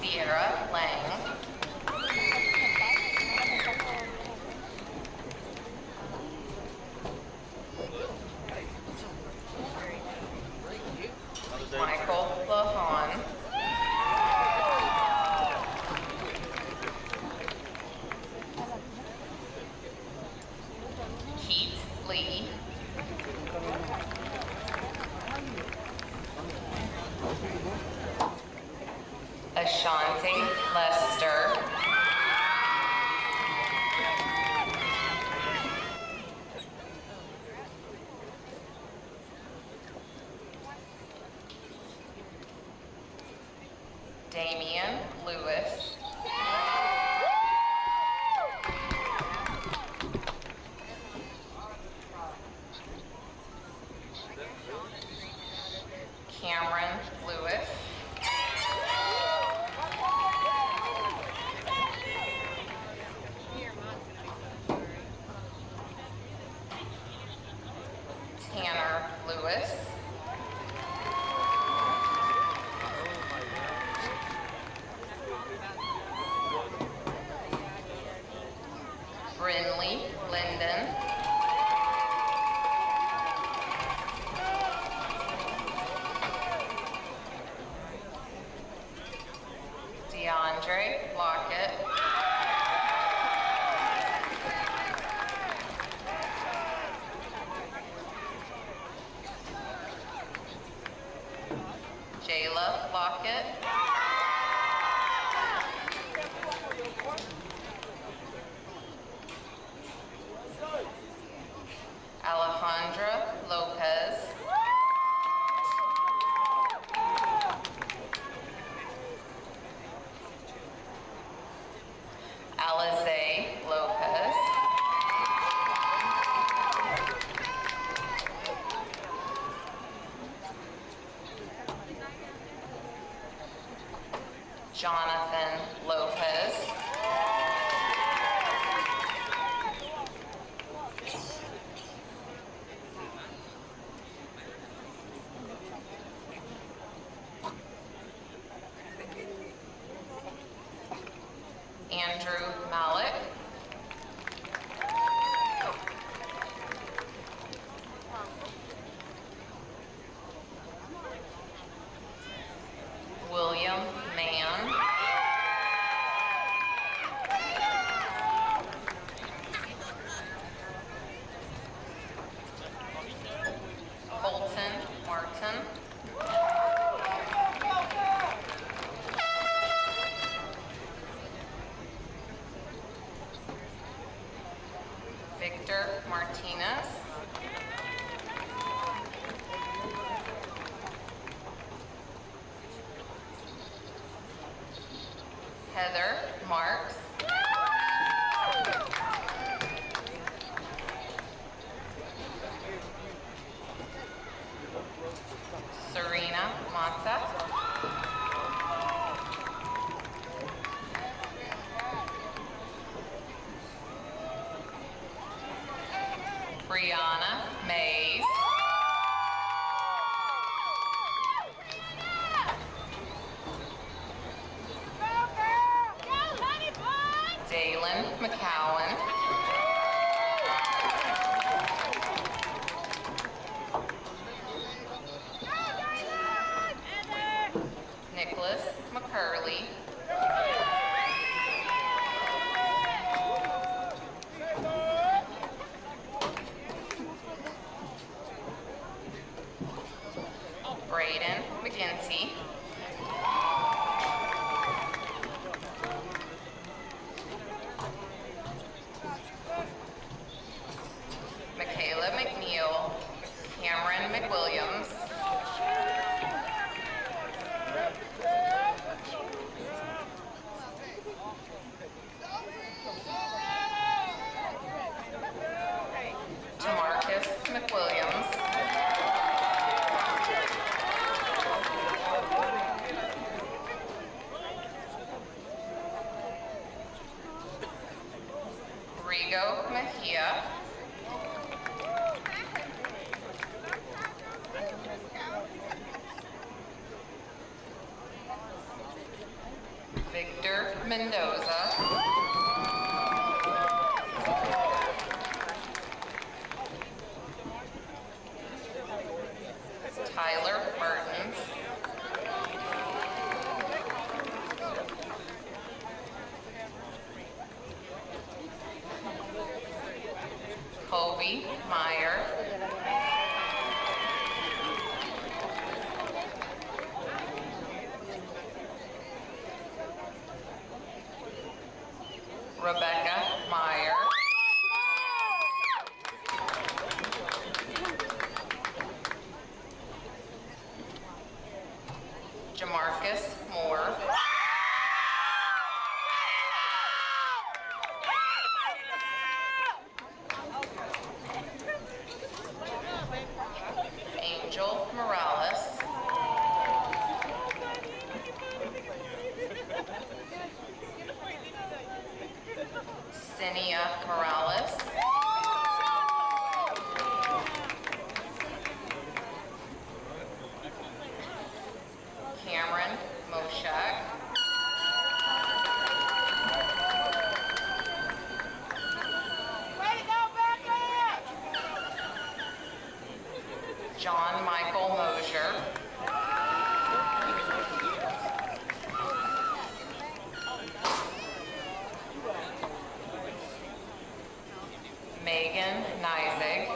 Sierra Lang, Michael Lahan, Keith Lee, Ashanti Lester, Damian Lewis, Cameron Lewis, Tanner Lewis, Brinley Linden, DeAndre Lockett, Jayla Lockett, Alejandra Lopez, Alize Lopez, Jonathan Lopez, Andrew Malik, William Mann, Colton Martin, Victor Martinez, Heather Marks, Serena Mata, Brianna Mays, Dalen McCowan, Nicholas McCurley, Braden McGinty, Michaela McNeil, Cameron McWilliams, Tamarcus McWilliams, Mendoza. Tyler Mertens. Kobe Meyer. Rebecca Meyer. Jamarcus Moore. Angel Morales. Cinia Morales. Cameron Moshak. John Michael Mosier. Megan Neisig.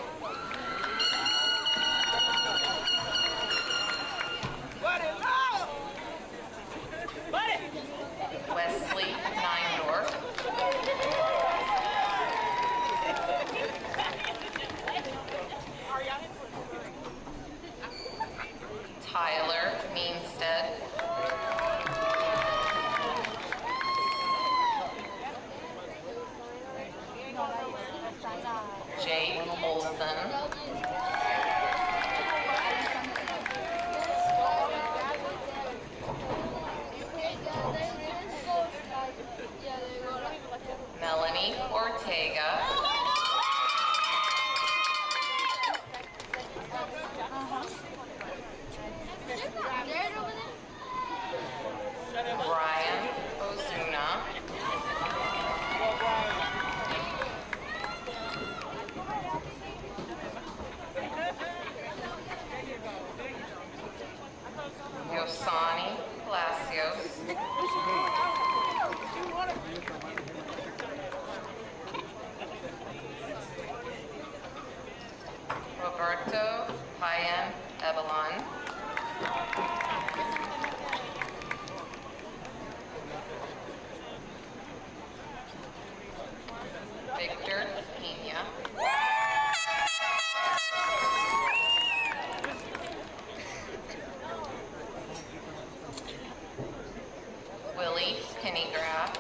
Wesley Neindorf. Tyler Meanstead. Jake Olson. Melanie Ortega. Brian Ozuna. Yosani Palacios. Roberto Payan Ebalon. Victor Pena. Willie Pennygraph.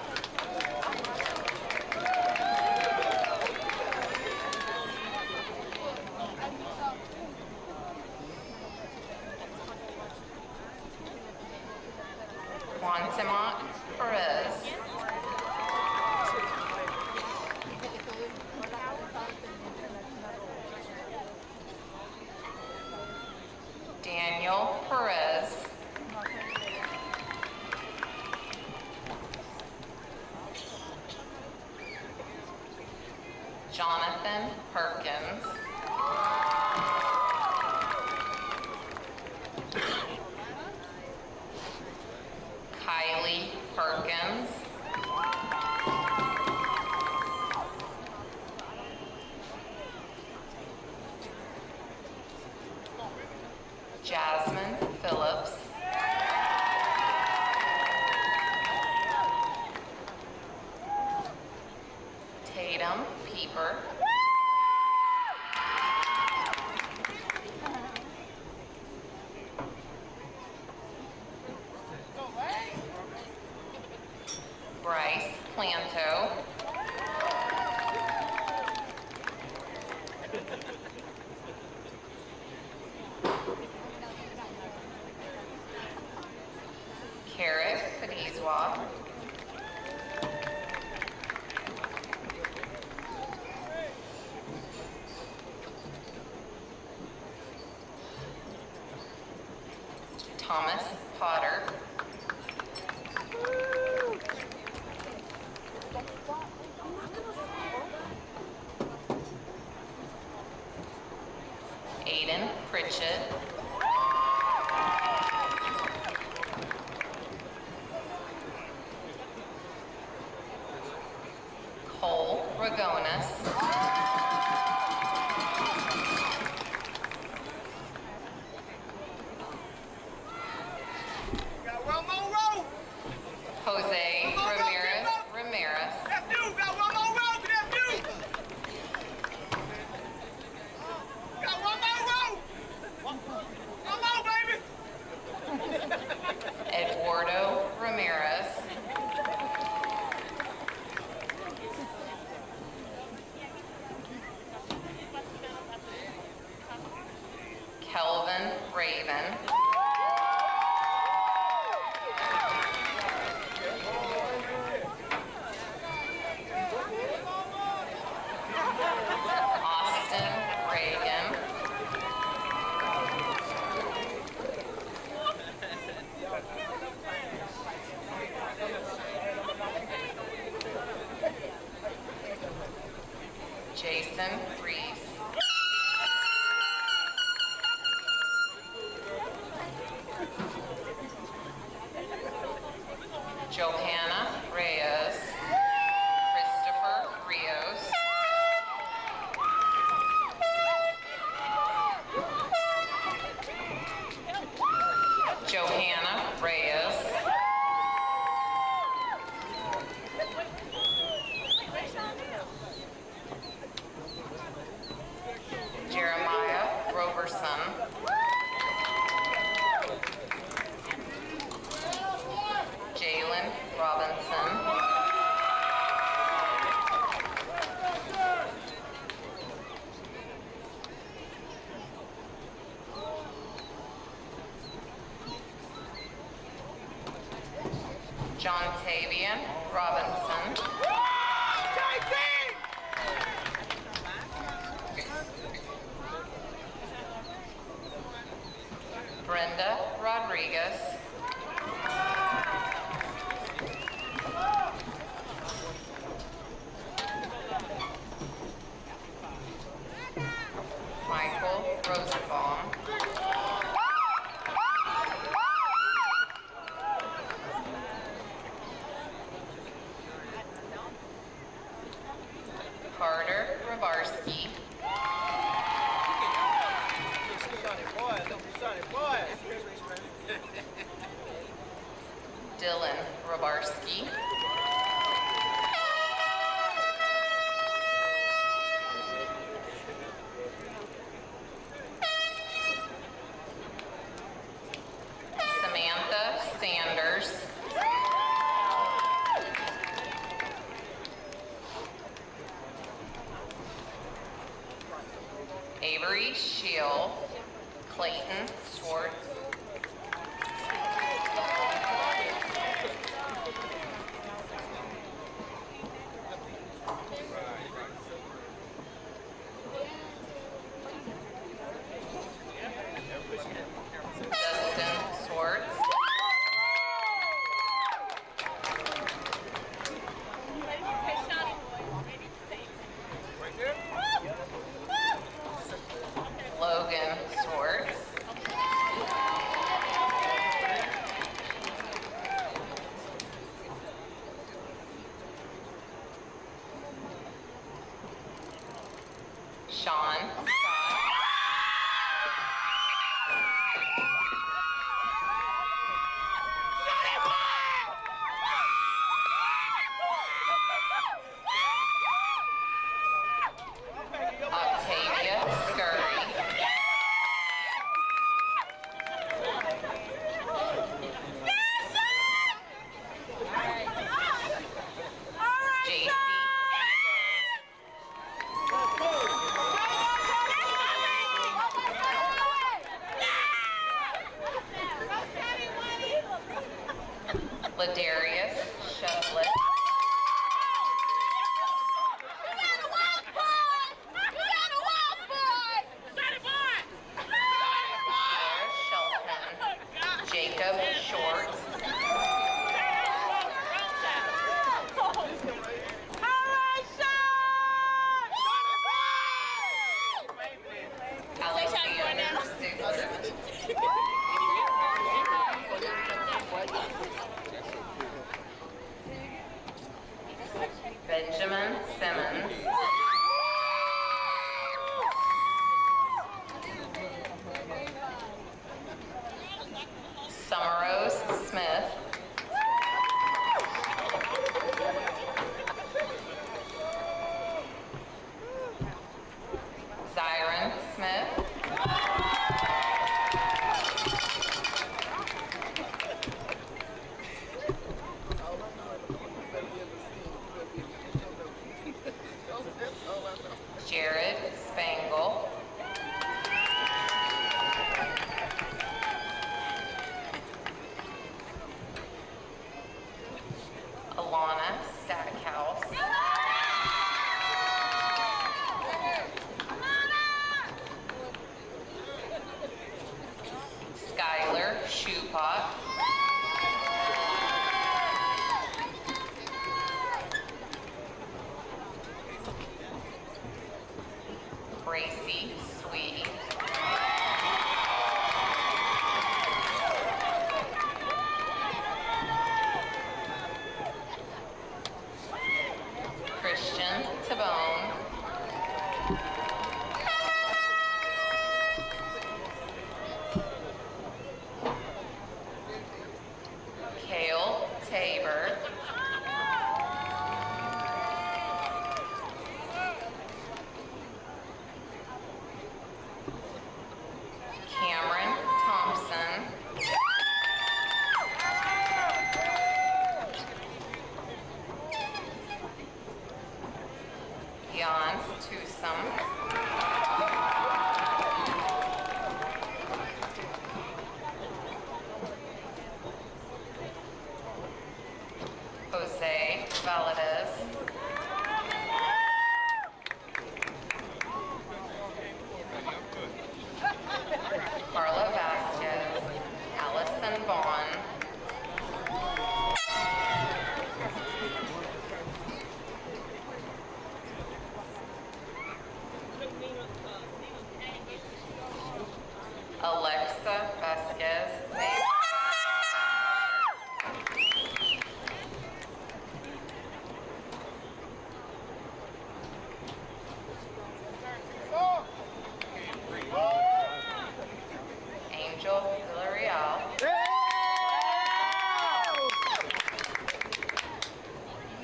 Quantamont Perez. Daniel Perez. Jonathan Perkins. Kylie Perkins. Jasmine Phillips. Tatum Pieper. Bryce Planto. Carrot Padizwa. Thomas Potter. Aiden Pritchett, Cole Ragonis, Got one more row. Jose Ramirez Ramirez, That's you. Got one more row. That's you. Got one more row. One more, baby. Eduardo Ramirez, Kelvin Raven, Austin Reagan, Jason Reese, Johanna Reyes, Christopher Rios, Johanna Reyes, Jeremiah Roberson, Jalen Robinson, John Tavian Robinson, Brenda Rodriguez, Michael Rosenbaum, Carter Ravarski, Dylan Ravarski, Samantha Sanders, Avery Shield, Clayton Swartz, Dustin Swartz, Logan Swartz, Sean Scott, Octavia Scurry, JC Ladarius Shufflet, Jacob Short, Alexia Benjamin Simmons. Summerose Smith. Zyron Smith. Jared Spangle. Alana Stackhouse. Skylar Shoepot. Gracie Sweet. Christian Tabone. Kale Tabor. Cameron Thompson. Jan Tusum. Jose Valadez. Carla Vasquez. Allison Vaughn. Alexa Vasquez. Angel Villarreal.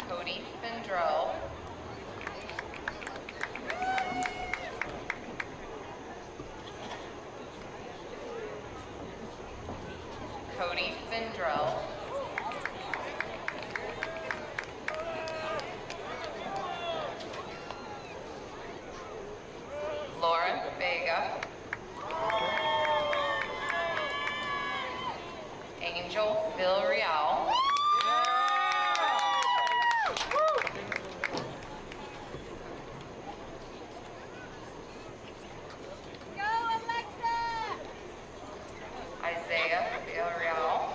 Cody Fendrell. Cody Fendrell. Lauren Vega. Angel Villarreal. Isaiah Villarreal.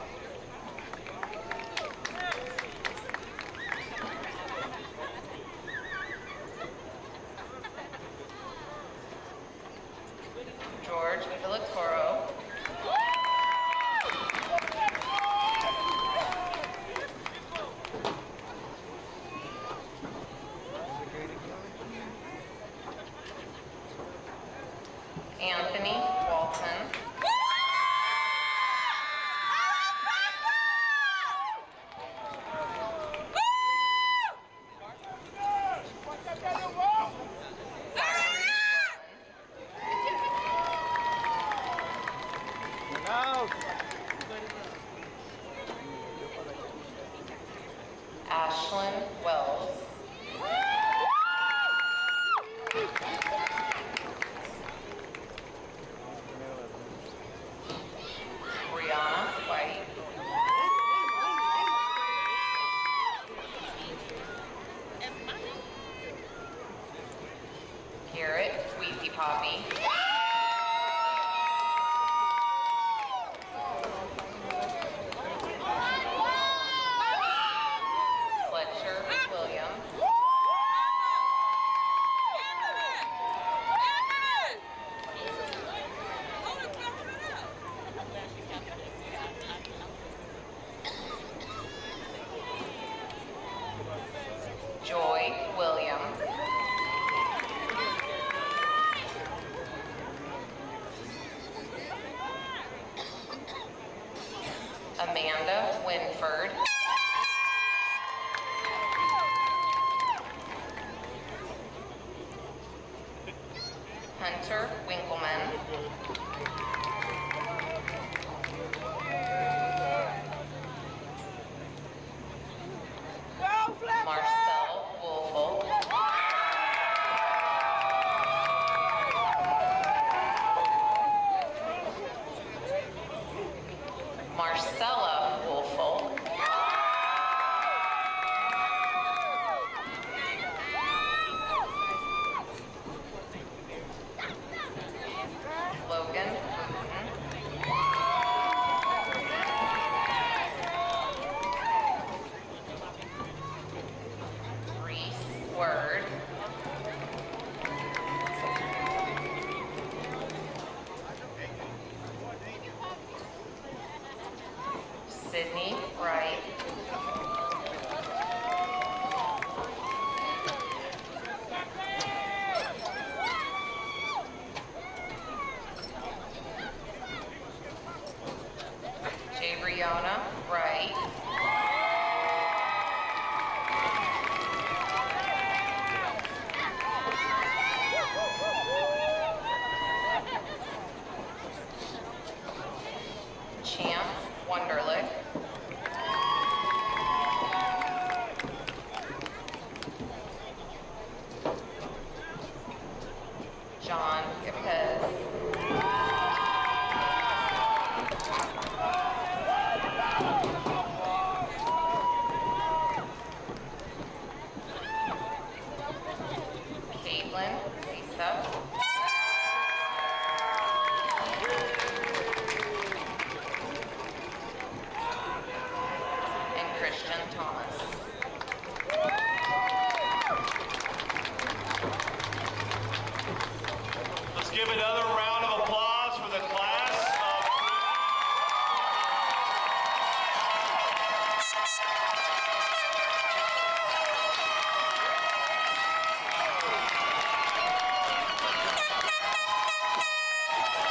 George Villatoro. Anthony Walton. Ashlyn Wells. Brianna White. Garrett Wheezy Poppy. Winford. Hunter Winkleman. Marcel Woolfolk. Marcella Woolfolk. Logan Wooten. Reese Word. Sydney Wright. Brianna Wright. Chance Wunderlich. John Gapez. Caitlin Lisa. And Christian Thomas. Let's give another round of applause for the class of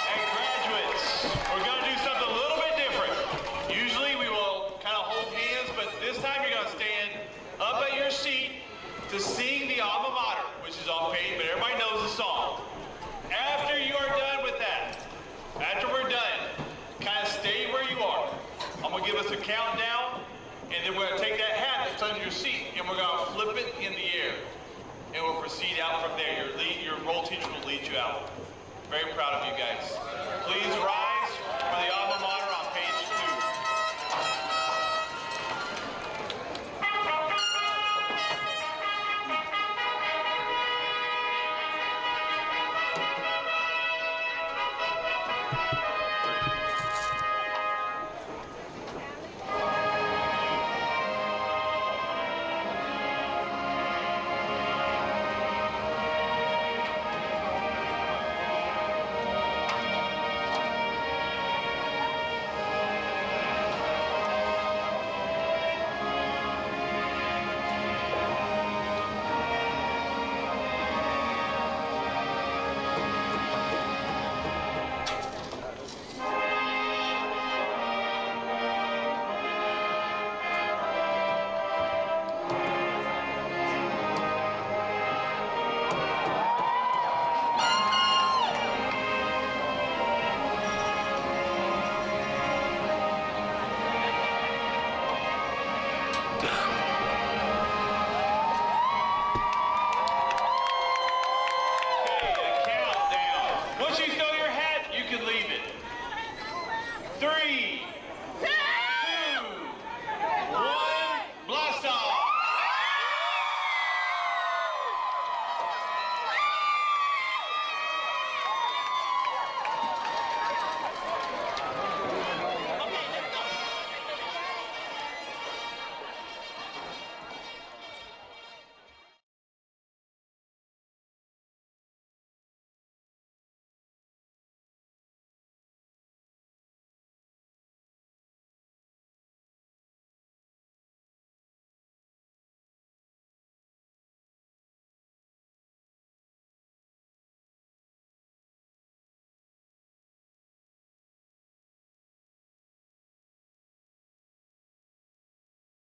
Hey graduates, we're going to do something a little bit different. Usually we will kind of hold hands, but this time you're going to stand up at your seat to sing the alma mater, which is on page, but everybody knows the song. After you are done with that, after we're done, kind of stay where you are. I'm going to give us a countdown, and then we're going to take that hat that's under your seat, and we're going to flip it in the air. And we'll proceed out from there. Your roll teacher will lead you out. Very proud of you guys. Please rise for the alma mater on page 2.